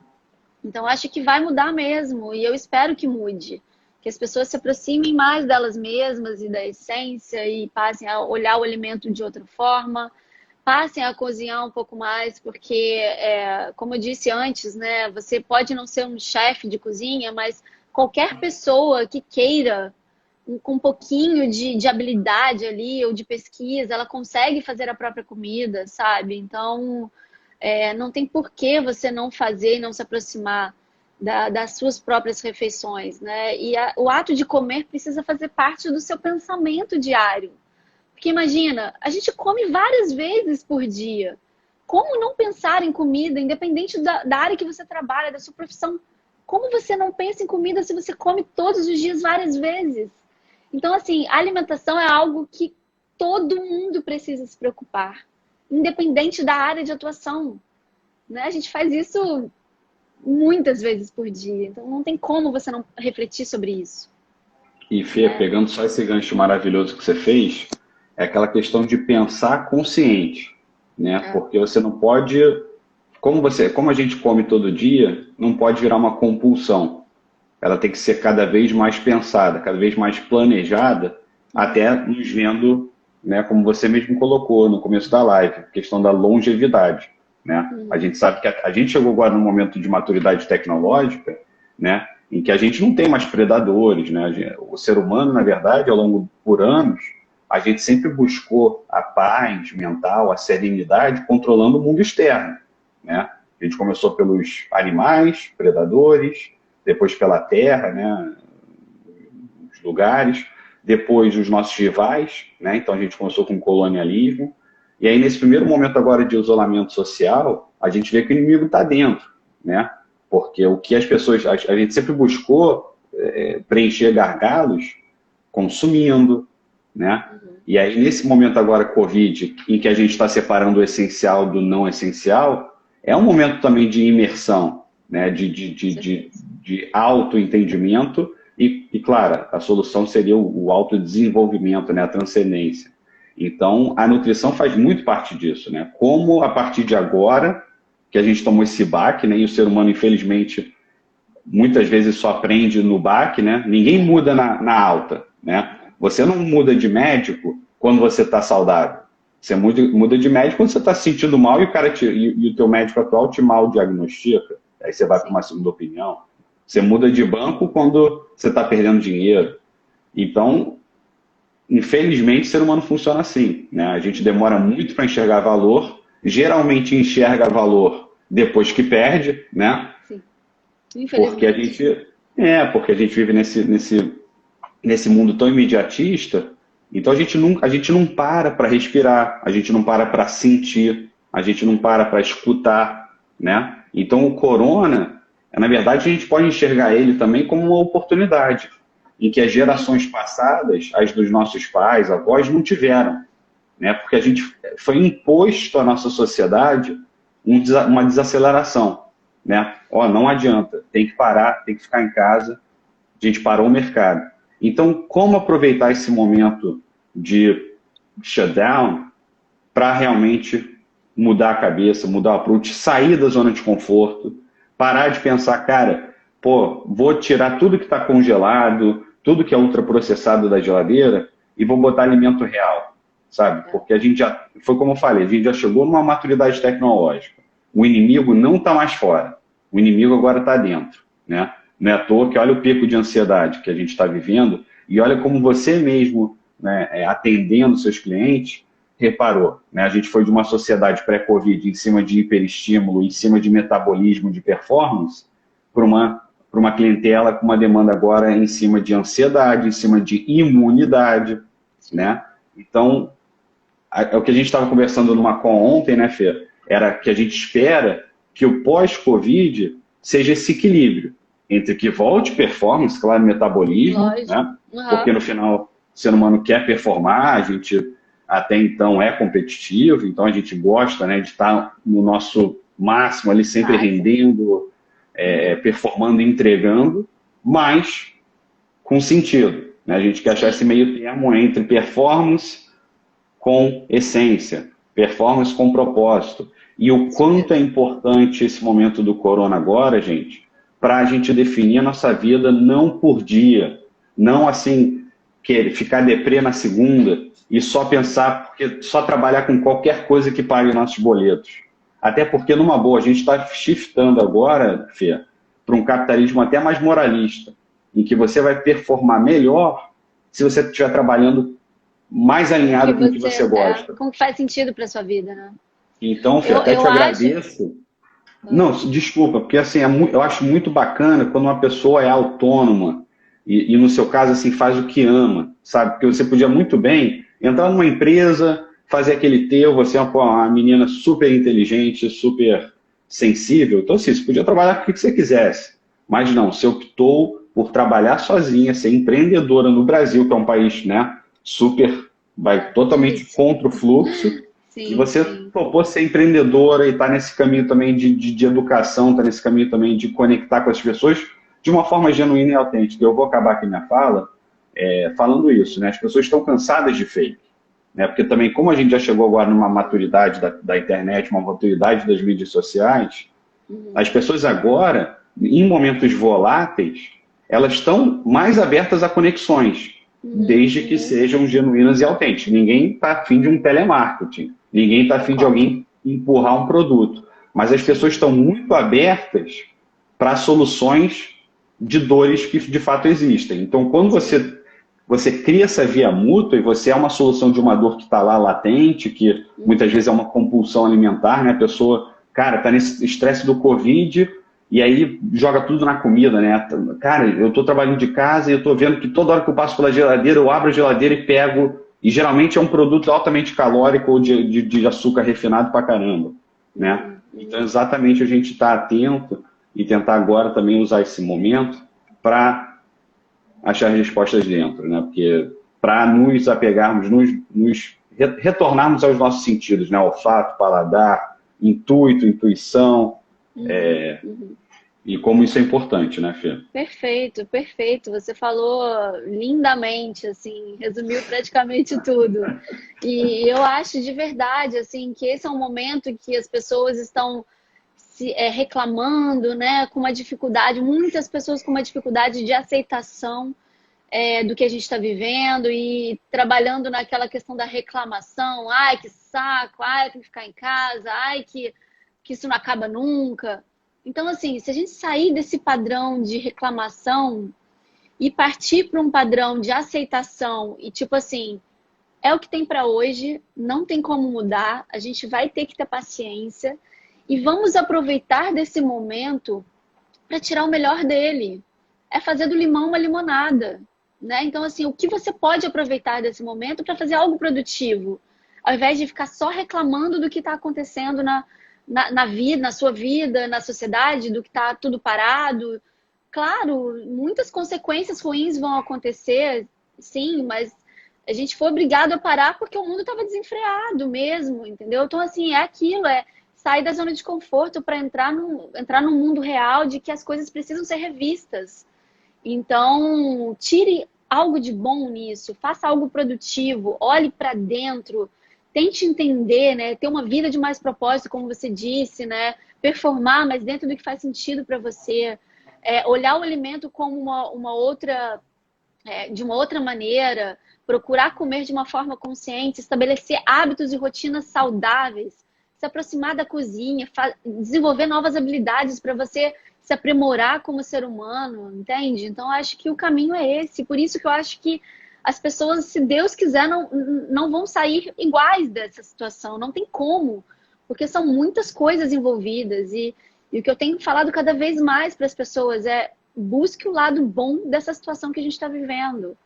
S2: Então, acho que vai mudar mesmo, e eu espero que mude. Que as pessoas se aproximem mais delas mesmas e da essência e passem a olhar o alimento de outra forma, passem a cozinhar um pouco mais, porque, como eu disse antes, né, você pode não ser um chefe de cozinha, mas qualquer pessoa que queira, com um pouquinho de habilidade ali ou de pesquisa, ela consegue fazer a própria comida, sabe? Então, não tem por que você não fazer e não se aproximar das suas próprias refeições, né? E o ato de comer precisa fazer parte do seu pensamento diário. Porque imagina, a gente come várias vezes por dia. Como não pensar em comida, independente da área que você trabalha, da sua profissão? Como você não pensa em comida se você come todos os dias várias vezes? Então, assim, a alimentação é algo que todo mundo precisa se preocupar, independente da área de atuação, né? A gente faz isso muitas vezes por dia, então não tem como você não refletir sobre isso,
S1: E Fê,
S2: né?
S1: pegando só esse gancho maravilhoso que você fez, é aquela questão de pensar consciente, né?
S2: É,
S1: Porque você não pode, como a gente come todo dia, não pode virar uma compulsão. Ela tem que ser cada vez mais pensada, cada vez mais planejada, até nos vendo, né, como você mesmo colocou no começo da live, a questão da longevidade, né? A
S2: uhum,
S1: gente sabe que a gente chegou agora num momento de maturidade tecnológica, né, em que a gente não tem mais predadores, né? O ser humano, na verdade, ao longo por anos, a gente sempre buscou a paz mental, a serenidade, controlando o mundo externo, né? A gente começou pelos animais, predadores, depois pela terra, né, os lugares, depois os nossos rivais, né, então a gente começou com o colonialismo, e aí nesse primeiro momento agora de isolamento social, a gente vê que o inimigo está dentro, né, porque o que as pessoas, a gente sempre buscou preencher gargalos consumindo, né,
S2: uhum,
S1: e aí nesse momento agora Covid, em que a gente está separando o essencial do não essencial, é um momento também de imersão, né,
S2: com certeza.
S1: de autoentendimento e, claro, a solução seria o autodesenvolvimento, né, a transcendência. Então, a nutrição faz muito parte disso, né? Como a partir de agora, que a gente tomou esse baque, né? E o ser humano, infelizmente, muitas vezes só aprende no baque, né? Ninguém muda na alta, né? Você não muda de médico quando você está saudável. Você muda de médico quando você está se sentindo mal e e o teu médico atual te mal diagnostica. Aí você vai para uma segunda opinião. Você muda de banco quando você está perdendo dinheiro. Então, infelizmente, o ser humano funciona assim, né? A gente demora muito para enxergar valor, geralmente enxerga valor depois que perde, né?
S2: Sim.
S1: Porque porque a gente vive nesse mundo tão imediatista, então a gente não para respirar, a gente não para sentir, a gente não para escutar, né? Então o corona, na verdade, a gente pode enxergar ele também como uma oportunidade, em que as gerações passadas, as dos nossos pais, avós, não tiveram, né? Porque a gente foi imposto à nossa sociedade uma desaceleração, né? Ó, não adianta, tem que parar, tem que ficar em casa, a gente parou o mercado. Então, como aproveitar esse momento de shutdown para realmente mudar a cabeça, mudar o approach, sair da zona de conforto, parar de pensar, cara, pô, vou tirar tudo que está congelado, tudo que é ultraprocessado da geladeira e vou botar alimento real, sabe? Porque a gente já, foi como eu falei, a gente já chegou numa maturidade tecnológica. O inimigo não está mais fora, o inimigo agora está dentro, né? Não é à toa que olha o pico de ansiedade que a gente está vivendo e olha como você mesmo, né, atendendo seus clientes, reparou, né? A gente foi de uma sociedade pré-Covid em cima de hiperestímulo, em cima de metabolismo, de performance, para uma clientela com uma demanda agora em cima de ansiedade, em cima de imunidade, né? Então, o que a gente estava conversando numa call ontem, né, Fê? Era que a gente espera que o pós-Covid seja esse equilíbrio entre que volte performance, claro, metabolismo, né? Porque no final o ser humano quer performar, a gente até então é competitivo, então a gente gosta, né, de estar no nosso máximo ali, sempre rendendo, performando e entregando, mas com sentido, né? A gente quer achar esse meio termo entre performance com essência, performance com propósito. E o quanto é importante esse momento do corona agora, gente, para a gente definir a nossa vida não por dia, não assim, ficar deprê na segunda e só pensar, porque só trabalhar com qualquer coisa que pague os nossos boletos. Até porque, numa boa, a gente está shiftando agora, Fê, para um capitalismo até mais moralista, em que você vai performar melhor se você estiver trabalhando mais alinhado com o que você gosta.
S2: Com o que faz sentido para sua vida, né?
S1: Então, Fê, até te agradeço. Não, desculpa, porque assim, eu acho muito bacana quando uma pessoa é autônoma e no seu caso, assim, faz o que ama, sabe? Porque você podia muito bem entrar numa empresa, fazer aquele teu, você é uma menina super inteligente, super sensível, então assim, você podia trabalhar com o que você quisesse, mas não, você optou por trabalhar sozinha, ser empreendedora no Brasil, que é um país, né, vai totalmente contra o fluxo. Sim, e você propôs ser empreendedora e está nesse caminho também de educação, está nesse caminho também de conectar com as pessoas de uma forma genuína e autêntica. Eu vou acabar aqui minha fala falando isso, né? As pessoas estão cansadas de fake, né? Porque também, como a gente já chegou agora numa maturidade da internet, uma maturidade das mídias sociais, as pessoas agora, em momentos voláteis, elas estão mais abertas a conexões, desde que sejam genuínas e autênticas. Ninguém está afim de um telemarketing. Ninguém está afim de alguém empurrar um produto. Mas as pessoas estão muito abertas para soluções de dores que de fato existem. Então, quando você cria essa via mútua e você é uma solução de uma dor que está lá latente, que muitas vezes é uma compulsão alimentar, né? A pessoa, cara, está nesse estresse do Covid e aí joga tudo na comida, né? Cara, eu estou trabalhando de casa e eu estou vendo que toda hora que eu passo pela geladeira, eu abro a geladeira e pego, e geralmente é um produto altamente calórico ou de açúcar refinado pra caramba, né? Então, exatamente, a gente está atento e tentar agora também usar esse momento para achar as respostas dentro, né? Porque para nos apegarmos, nos retornarmos aos nossos sentidos, né? Olfato, paladar, intuição, E como isso é importante, né, Fê?
S2: Perfeito, perfeito. Você falou lindamente, assim, resumiu praticamente tudo. E eu acho de verdade, assim, que esse é um momento em que as pessoas estão reclamando, né, com uma dificuldade, muitas pessoas com uma dificuldade de aceitação do que a gente está vivendo e trabalhando naquela questão da reclamação. Ai, que saco, ai, tem que ficar em casa, ai, que isso não acaba nunca. Então, assim, se a gente sair desse padrão de reclamação e partir para um padrão de aceitação e tipo assim, é o que tem para hoje, não tem como mudar, a gente vai ter que ter paciência e vamos aproveitar desse momento para tirar o melhor dele. É fazer do limão uma limonada, né? Então, assim, o que você pode aproveitar desse momento para fazer algo produtivo, ao invés de ficar só reclamando do que está acontecendo na vida, na sua vida, na sociedade, do que está tudo parado. Claro, muitas consequências ruins vão acontecer, sim, mas a gente foi obrigado a parar porque o mundo estava desenfreado mesmo, entendeu? Então, assim, é aquilo, é sair da zona de conforto para entrar no mundo real de que as coisas precisam ser revistas. Então, tire algo de bom nisso, faça algo produtivo, olhe para dentro, tente entender, né? Ter uma vida de mais propósito, como você disse, né? Performar, mas dentro do que faz sentido para você. Olhar o alimento como uma outra, de uma outra maneira, procurar comer de uma forma consciente, estabelecer hábitos e rotinas saudáveis, se aproximar da cozinha, desenvolver novas habilidades para você se aprimorar como ser humano, entende? Então, acho que o caminho é esse. Por isso que eu acho que as pessoas, se Deus quiser, não vão sair iguais dessa situação. Não tem como, porque são muitas coisas envolvidas. E o que eu tenho falado cada vez mais para as pessoas é busque o lado bom dessa situação que a gente está vivendo.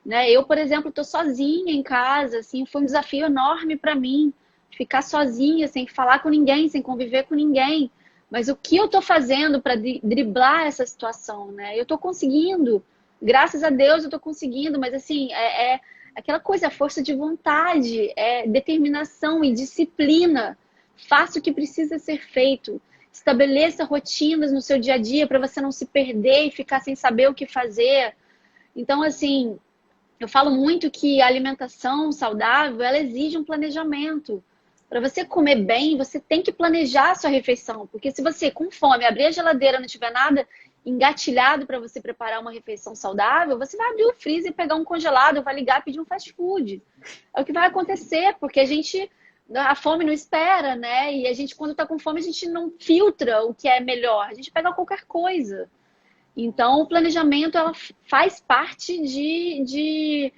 S2: Né? Eu, por exemplo, estou sozinha em casa, assim, foi um desafio enorme para mim, ficar sozinha, sem falar com ninguém, sem conviver com ninguém. Mas o que eu estou fazendo para driblar essa situação, né? Eu estou conseguindo, graças a Deus eu estou conseguindo, mas assim, aquela coisa, força de vontade, determinação e disciplina. Faça o que precisa ser feito. Estabeleça rotinas no seu dia a dia para você não se perder e ficar sem saber o que fazer. Então, assim, eu falo muito que a alimentação saudável, ela exige um planejamento. Para você comer bem, você tem que planejar a sua refeição. Porque se você, com fome, abrir a geladeira e não tiver nada engatilhado para você preparar uma refeição saudável, você vai abrir o freezer e pegar um congelado, vai ligar e pedir um fast food. É o que vai acontecer, porque a fome não espera, né? E a gente, quando está com fome, a gente não filtra o que é melhor. A gente pega qualquer coisa. Então, o planejamento ela faz parte de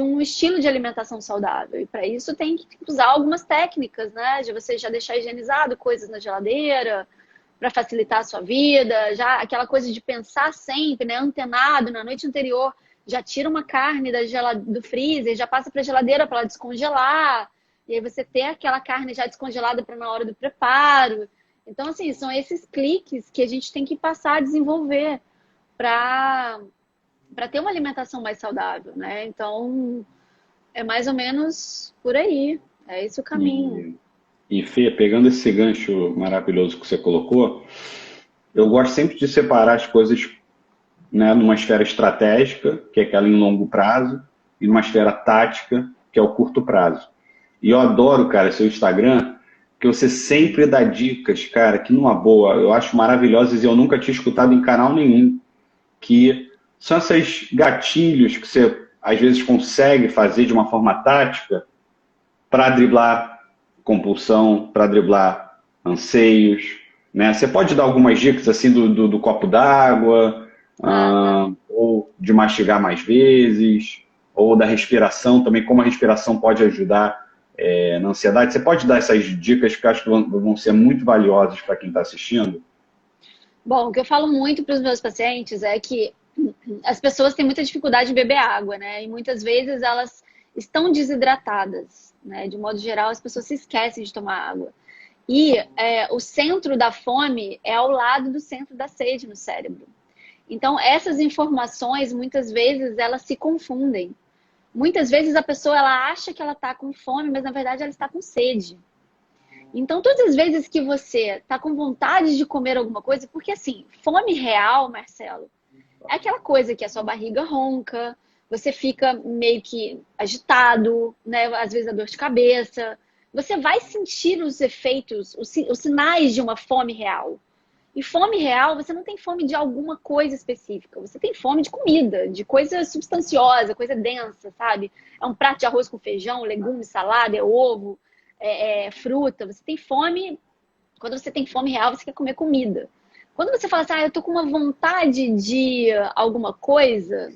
S2: um estilo de alimentação saudável. E para isso tem que usar algumas técnicas, né? De você já deixar higienizado coisas na geladeira, para facilitar a sua vida, já aquela coisa de pensar sempre, né? Antenado na noite anterior, já tira uma carne do freezer, já passa para a geladeira para ela descongelar. E aí você ter aquela carne já descongelada para na hora do preparo. Então, assim, são esses cliques que a gente tem que passar a desenvolver para ter uma alimentação mais saudável, né? Então, é mais ou menos por aí. É esse o caminho.
S1: E Fê, pegando esse gancho maravilhoso que você colocou, eu gosto sempre de separar as coisas, né, numa esfera estratégica, que é aquela em longo prazo, e numa esfera tática, que é o curto prazo. E eu adoro, cara, seu Instagram, que você sempre dá dicas, cara, que numa boa, eu acho maravilhosas e eu nunca tinha escutado em canal nenhum, que são esses gatilhos que você às vezes consegue fazer de uma forma tática para driblar compulsão, para driblar anseios, né? Você pode dar algumas dicas assim do copo d'água, ou de mastigar mais vezes, ou da respiração também, como a respiração pode ajudar na ansiedade. Você pode dar essas dicas que eu acho que vão ser muito valiosas para quem está assistindo?
S2: Bom, o que eu falo muito para os meus pacientes é que as pessoas têm muita dificuldade em beber água, né? E muitas vezes elas estão desidratadas, né? De modo geral, as pessoas se esquecem de tomar água. E o centro da fome é ao lado do centro da sede no cérebro. Então, essas informações, muitas vezes, elas se confundem. Muitas vezes a pessoa ela acha que ela está com fome, mas na verdade ela está com sede. Então, todas as vezes que você tá com vontade de comer alguma coisa, porque assim, fome real, Marcelo, é aquela coisa que a sua barriga ronca, você fica meio que agitado, né? Às vezes a dor de cabeça. Você vai sentir os efeitos, os sinais de uma fome real. E fome real, você não tem fome de alguma coisa específica. Você tem fome de comida, de coisa substanciosa, coisa densa, sabe? É um prato de arroz com feijão, legumes, salada, é ovo, é fruta. Você tem fome. Quando você tem fome real, você quer comer comida. Quando você fala assim, eu tô com uma vontade de alguma coisa,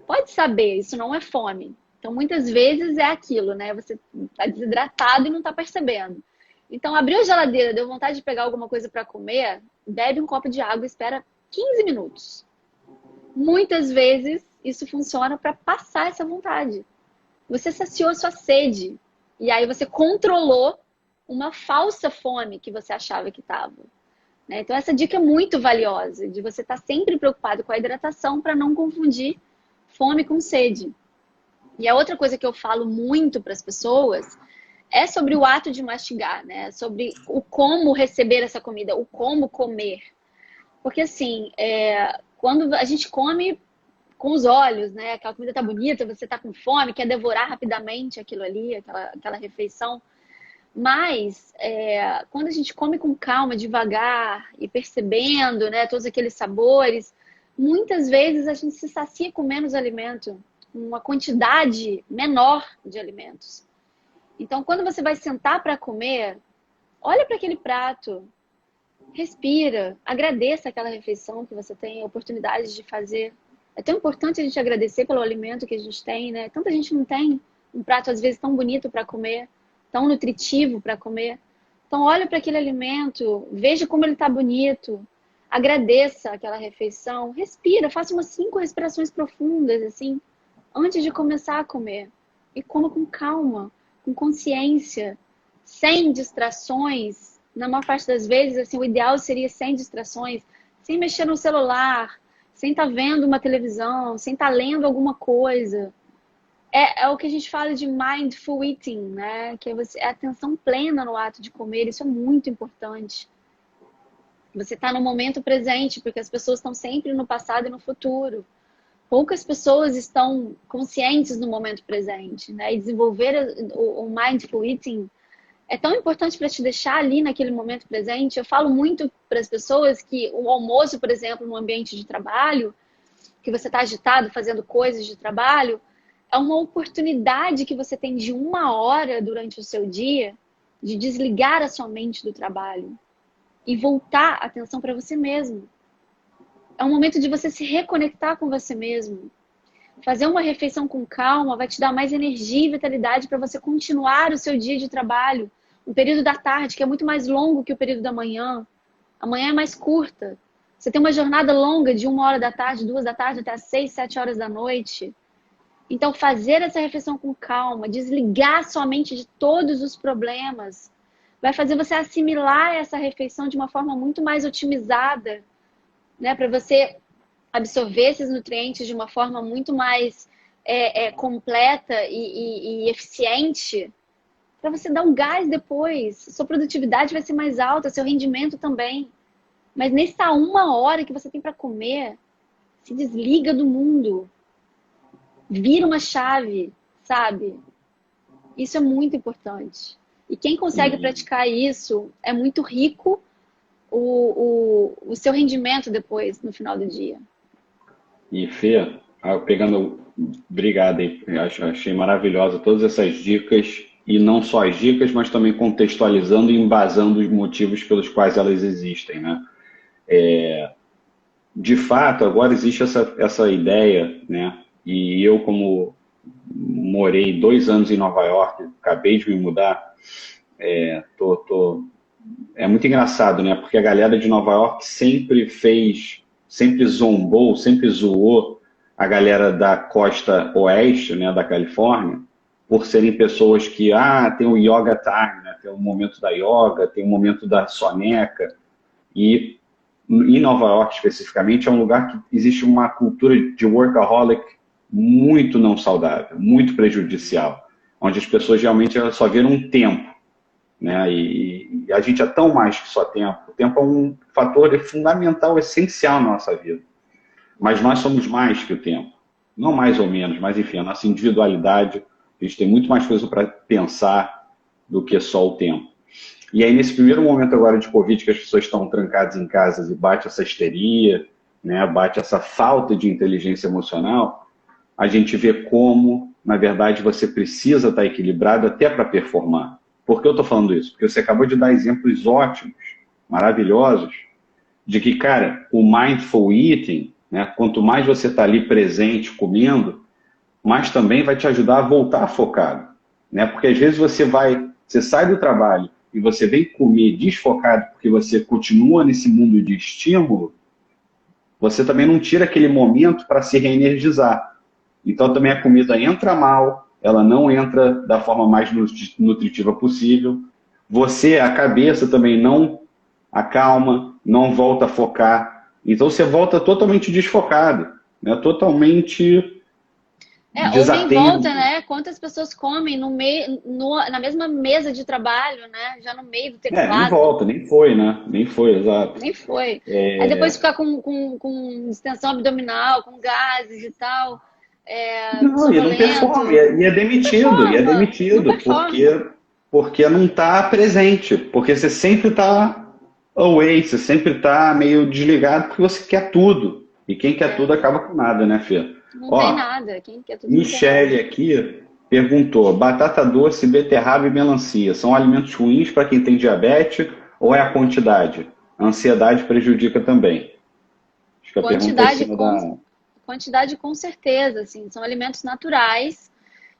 S2: pode saber, isso não é fome. Então, muitas vezes é aquilo, né? Você tá desidratado e não tá percebendo. Então, abriu a geladeira, deu vontade de pegar alguma coisa para comer, bebe um copo de água e espera 15 minutos. Muitas vezes, isso funciona para passar essa vontade. Você saciou a sua sede. E aí você controlou uma falsa fome que você achava que estava. Então, essa dica é muito valiosa, de você estar sempre preocupado com a hidratação para não confundir fome com sede. E a outra coisa que eu falo muito para as pessoas é sobre o ato de mastigar, né? Sobre o como receber essa comida, o como comer. Porque, assim, quando a gente come com os olhos, né? Aquela comida tá bonita, você tá com fome, quer devorar rapidamente aquilo ali, aquela refeição. Mas, quando a gente come com calma, devagar e percebendo, né, todos aqueles sabores, muitas vezes a gente se sacia com menos alimento, uma quantidade menor de alimentos. Então, quando você vai sentar para comer, olha para aquele prato, respira, agradeça aquela refeição que você tem a oportunidade de fazer. É tão importante a gente agradecer pelo alimento que a gente tem, né? Tanta gente não tem um prato, às vezes, tão bonito para comer, tão nutritivo para comer. Então, olha para aquele alimento, veja como ele está bonito, agradeça aquela refeição, respira, faça umas 5 respirações profundas, assim, antes de começar a comer. E coma com calma, com consciência, sem distrações. Na maior parte das vezes, assim, o ideal seria sem distrações, sem mexer no celular, sem estar vendo uma televisão, sem estar lendo alguma coisa. É o que a gente fala de mindful eating, né? Que é atenção plena no ato de comer. Isso é muito importante. Você está no momento presente, porque as pessoas estão sempre no passado e no futuro. Poucas pessoas estão conscientes no momento presente, né? E desenvolver o mindful eating é tão importante para te deixar ali naquele momento presente. Eu falo muito para as pessoas que o almoço, por exemplo, no ambiente de trabalho, que você está agitado fazendo coisas de trabalho, é uma oportunidade que você tem de 1 hora durante o seu dia de desligar a sua mente do trabalho e voltar a atenção para você mesmo. É um momento de você se reconectar com você mesmo. Fazer uma refeição com calma vai te dar mais energia e vitalidade para você continuar o seu dia de trabalho. O período da tarde, que é muito mais longo que o período da manhã. A manhã é mais curta. Você tem uma jornada longa de 1 hora da tarde, 2 da tarde, até as 6, 7 horas da noite. Então, fazer essa refeição com calma, desligar sua mente de todos os problemas, vai fazer você assimilar essa refeição de uma forma muito mais otimizada, né? Para você absorver esses nutrientes de uma forma muito mais completa e eficiente, para você dar um gás depois. Sua produtividade vai ser mais alta, seu rendimento também. Mas nessa 1 hora que você tem para comer, se desliga do mundo. Vira uma chave, sabe? Isso é muito importante. E quem consegue praticar isso é muito rico o seu rendimento depois, no final do dia.
S1: E Fê, obrigado aí, achei maravilhosa todas essas dicas, e não só as dicas, mas também contextualizando e embasando os motivos pelos quais elas existem, né? De fato, agora existe essa ideia, né? E eu, como morei 2 anos em Nova York, acabei de me mudar, é muito engraçado, né? Porque a galera de Nova York sempre zombou, sempre zoou a galera da costa oeste, né, da Califórnia, por serem pessoas que, tem o yoga time, né? Tem o momento da yoga, tem o momento da soneca. E em Nova York, especificamente, é um lugar que existe uma cultura de workaholic muito não saudável, muito prejudicial, onde as pessoas realmente só viram um tempo. né? E a gente é tão mais que só tempo. O tempo é um fator fundamental, essencial na nossa vida. Mas nós somos mais que o tempo. Não mais ou menos, mas enfim, a nossa individualidade, a gente tem muito mais coisa para pensar do que só o tempo. E aí, nesse primeiro momento agora de Covid, que as pessoas estão trancadas em casas e bate essa histeria, né, bate essa falta de inteligência emocional, a gente vê como, na verdade, você precisa estar equilibrado até para performar. Por que eu estou falando isso? Porque você acabou de dar exemplos ótimos, maravilhosos, de que, cara, o mindful eating, né, quanto mais você está ali presente, comendo, mais também vai te ajudar a voltar focado. Né? Porque às vezes você sai do trabalho e você vem comer desfocado porque você continua nesse mundo de estímulo, você também não tira aquele momento para se reenergizar. Então também a comida entra mal, ela não entra da forma mais nutritiva possível. Você, a cabeça também não acalma, não volta a focar. Então você volta totalmente desfocado, né? Totalmente
S2: ou nem
S1: desatento.
S2: volta, né? Quantas pessoas comem na mesma mesa de trabalho, né? Já no meio do teclado.
S1: Nem volta, nem foi, né? Nem foi, exato.
S2: Nem foi. Aí depois ficar com distensão abdominal, com gases e tal.
S1: Não, e não performa, e é demitido, porque não está presente, porque você sempre está away, você sempre está meio desligado porque você quer tudo. E quem quer tudo acaba com nada, né, Fê?
S2: Não tem nada. Quem quer tudo
S1: Michele aqui perguntou: batata doce, beterraba e melancia são alimentos ruins para quem tem diabetes ou é a quantidade? A ansiedade prejudica também. Acho que a
S2: quantidade com certeza, assim, são alimentos naturais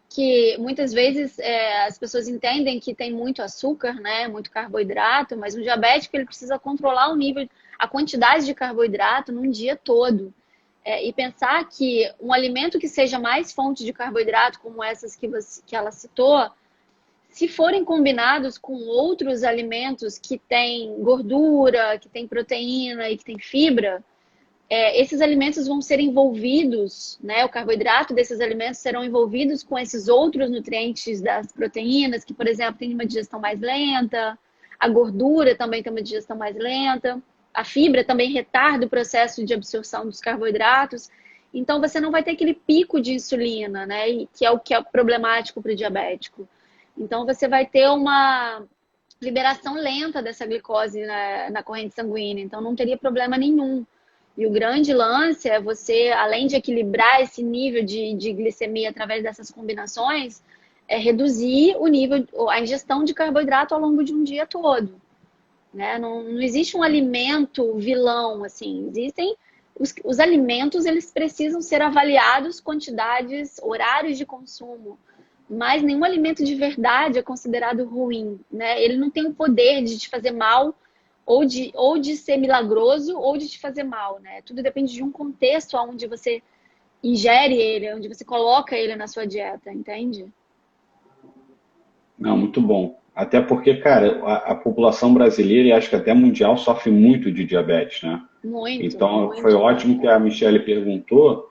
S2: que muitas vezes as pessoas entendem que tem muito açúcar, né, muito carboidrato, mas um diabético ele precisa controlar o nível, a quantidade de carboidrato num dia todo. E pensar que um alimento que seja mais fonte de carboidrato, como essas que ela citou, se forem combinados com outros alimentos que têm gordura, que têm proteína e que têm fibra, esses alimentos vão ser envolvidos, né? O carboidrato desses alimentos serão envolvidos com esses outros nutrientes das proteínas, que, por exemplo, tem uma digestão mais lenta, a gordura também tem uma digestão mais lenta, a fibra também retarda o processo de absorção dos carboidratos. Então, você não vai ter aquele pico de insulina, né? Que é o que é problemático para o diabético. Então, você vai ter uma liberação lenta dessa glicose na corrente sanguínea. Então, não teria problema nenhum. E o grande lance é você, além de equilibrar esse nível de glicemia através dessas combinações, reduzir o nível, a ingestão de carboidrato ao longo de um dia todo. Né? Não existe um alimento vilão, assim. Existem os alimentos, eles precisam ser avaliados, quantidades, horários de consumo. Mas nenhum alimento de verdade é considerado ruim. Né? Ele não tem o poder de te fazer mal, ou de ser milagroso, ou de te fazer mal, né? Tudo depende de um contexto onde você ingere ele, onde você coloca ele na sua dieta, entende?
S1: Não, muito bom. Até porque, cara, a população brasileira e acho que até mundial sofre muito de diabetes, né?
S2: Muito.
S1: Então,
S2: muito.
S1: foi ótimo que a Michele perguntou,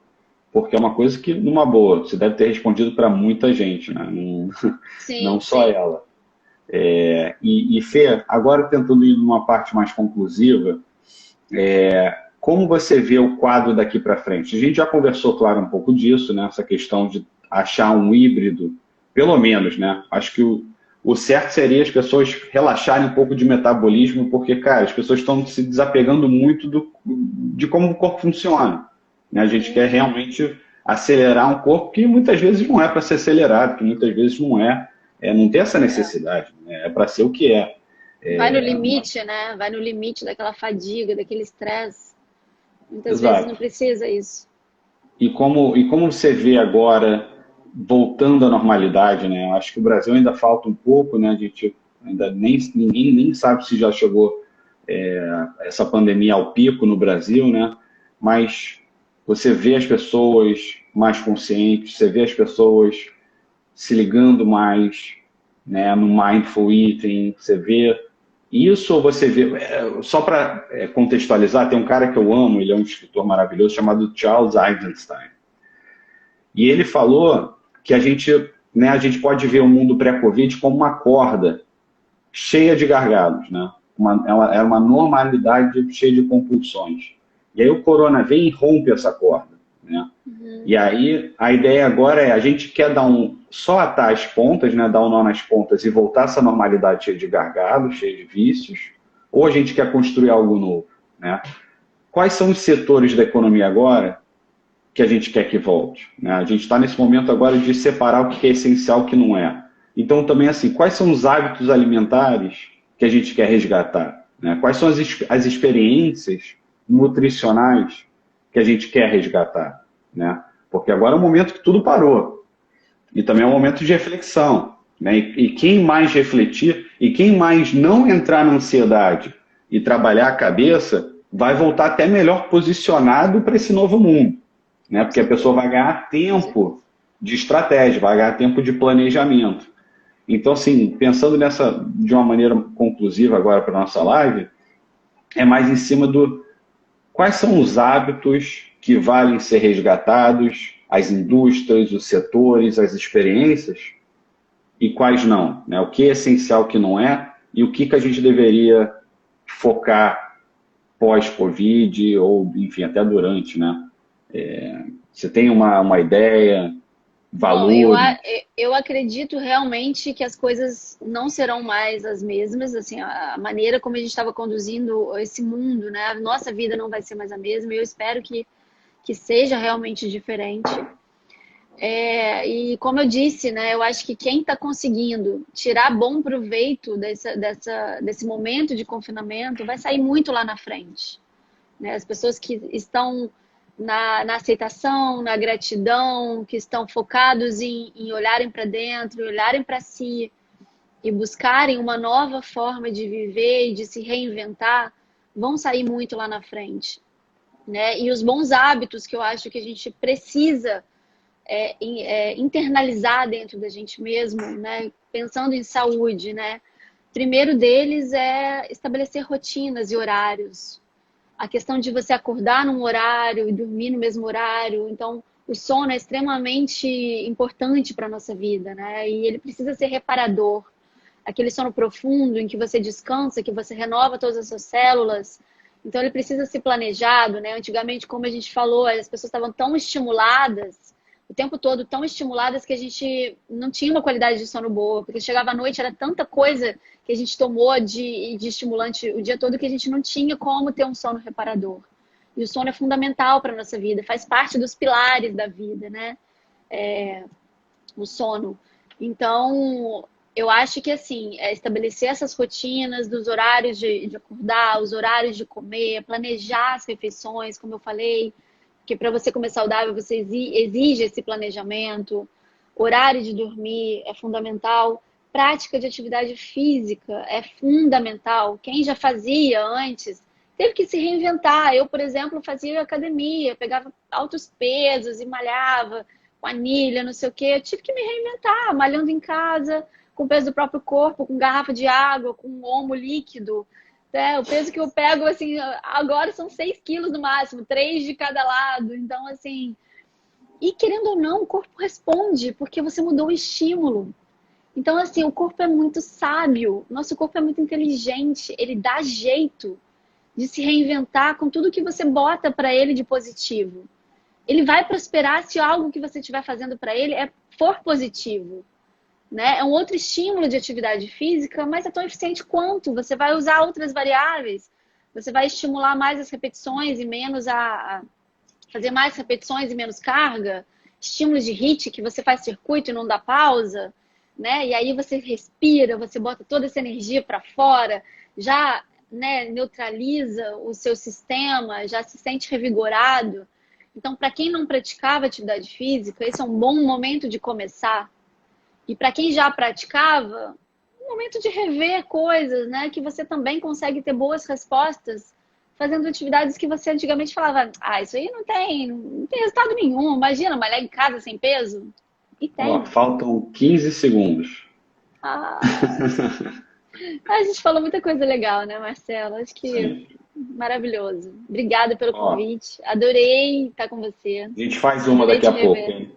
S1: porque é uma coisa que, numa boa, você deve ter respondido para muita gente, né? Não só ela. E Fê, agora tentando ir numa parte mais conclusiva, como você vê o quadro daqui para frente? A gente já conversou, claro, um pouco disso, né? Essa questão de achar um híbrido, pelo menos, né? Acho que o certo seria as pessoas relaxarem um pouco de metabolismo, porque, cara, as pessoas estão se desapegando muito de como o corpo funciona. Né? A gente quer realmente acelerar um corpo que muitas vezes não é para ser acelerado, que muitas vezes não tem essa necessidade, né? É para ser o que é.
S2: Vai no limite, né? Vai no limite daquela fadiga, daquele estresse. Muitas
S1: Exato.
S2: vezes não precisa isso.
S1: E como você vê agora, voltando à normalidade, né? Eu acho que o Brasil ainda falta um pouco, né? A gente ainda ninguém nem sabe se já chegou essa pandemia ao pico no Brasil, né? Mas você vê as pessoas mais conscientes, você vê as pessoas se ligando mais, né, no mindful eating, você vê isso, ou você vê, só para contextualizar, tem um cara que eu amo, ele é um escritor maravilhoso, chamado Charles Eisenstein, e ele falou que a gente pode ver o mundo pré-Covid como uma corda, cheia de gargalos, né? Era uma normalidade cheia de compulsões. E aí o corona vem e rompe essa corda, né? E aí a ideia agora é a gente quer só atar as pontas, né? Dar um nó nas pontas e voltar a essa normalidade cheia de gargalos, cheia de vícios, ou a gente quer construir algo novo, né? Quais são os setores da economia agora que a gente quer que volte, né? A gente está nesse momento agora de separar o que é essencial e o que não é. Então, também, assim, quais são os hábitos alimentares que a gente quer resgatar, né? Quais são as experiências nutricionais que a gente quer resgatar, né? Porque agora é o momento que tudo parou. E também é um momento de reflexão, né? E quem mais refletir, e quem mais não entrar na ansiedade e trabalhar a cabeça, vai voltar até melhor posicionado para esse novo mundo, né? Porque a pessoa vai ganhar tempo de estratégia, vai ganhar tempo de planejamento. Então, assim, pensando nessa de uma maneira conclusiva agora para a nossa live, é mais em cima do quais são os hábitos que valem ser resgatados, as indústrias, os setores, as experiências, e quais não, né? O que é essencial, o que não é, e o que a gente deveria focar pós-Covid, ou, enfim, até durante, né? Você tem uma ideia,
S2: Bom,
S1: valores?
S2: eu acredito realmente que as coisas não serão mais as mesmas, assim, a maneira como a gente estava conduzindo esse mundo, né? A nossa vida não vai ser mais a mesma, e eu espero que seja realmente diferente. E como eu disse, né, eu acho que quem está conseguindo tirar bom proveito desse momento de confinamento vai sair muito lá na frente, né? As pessoas que estão na aceitação, na gratidão, que estão focados em olharem para dentro, olharem para si e buscarem uma nova forma de viver e de se reinventar, vão sair muito lá na frente, né? E os bons hábitos que eu acho que a gente precisa internalizar dentro da gente mesmo, né? Pensando em saúde, né? Primeiro deles é estabelecer rotinas e horários. A questão de você acordar num horário e dormir no mesmo horário. Então, o sono é extremamente importante para a nossa vida, né? E ele precisa ser reparador. Aquele sono profundo em que você descansa, que você renova todas as suas células. Então, ele precisa ser planejado, né? Antigamente, como a gente falou, as pessoas estavam tão estimuladas, o tempo todo tão estimuladas, que a gente não tinha uma qualidade de sono boa, porque chegava à noite, era tanta coisa que a gente tomou de estimulante o dia todo que a gente não tinha como ter um sono reparador. E o sono é fundamental para a nossa vida, faz parte dos pilares da vida, né? O sono. Então, eu acho que, assim, estabelecer essas rotinas dos horários de acordar, os horários de comer, planejar as refeições, como eu falei, que para você comer saudável, você exige esse planejamento. Horário de dormir é fundamental. Prática de atividade física é fundamental. Quem já fazia antes teve que se reinventar. Eu, por exemplo, fazia academia, pegava altos pesos e malhava com anilha, não sei o quê. Eu tive que me reinventar, malhando em casa, com o peso do próprio corpo, com garrafa de água, com omo líquido. O peso que eu pego, assim, agora são 6 quilos no máximo, 3 de cada lado. Então, assim... E querendo ou não, o corpo responde, porque você mudou o estímulo. Então, assim, o corpo é muito sábio, nosso corpo é muito inteligente, ele dá jeito de se reinventar com tudo que você bota para ele de positivo. Ele vai prosperar se algo que você estiver fazendo para ele for positivo, né? É um outro estímulo de atividade física, mas é tão eficiente quanto. Você vai usar outras variáveis, você vai estimular mais as repetições e menos fazer mais repetições e menos carga, estímulos de HIIT, que você faz circuito e não dá pausa, né? E aí você respira, você bota toda essa energia para fora, já, né, neutraliza o seu sistema, já se sente revigorado. Então, para quem não praticava atividade física, esse é um bom momento de começar. E para quem já praticava, um momento de rever coisas, né? Que você também consegue ter boas respostas fazendo atividades que você antigamente falava, isso aí não tem resultado nenhum. Imagina, malhar em casa sem peso. E tem.
S1: Faltam 15 segundos.
S2: Ah, a gente falou muita coisa legal, né, Marcelo? Acho que
S1: Sim.
S2: maravilhoso. Obrigada pelo
S1: Ó,
S2: convite. Adorei estar com você.
S1: a gente faz uma
S2: Adorei
S1: daqui
S2: te
S1: a pouco,
S2: rever.
S1: hein?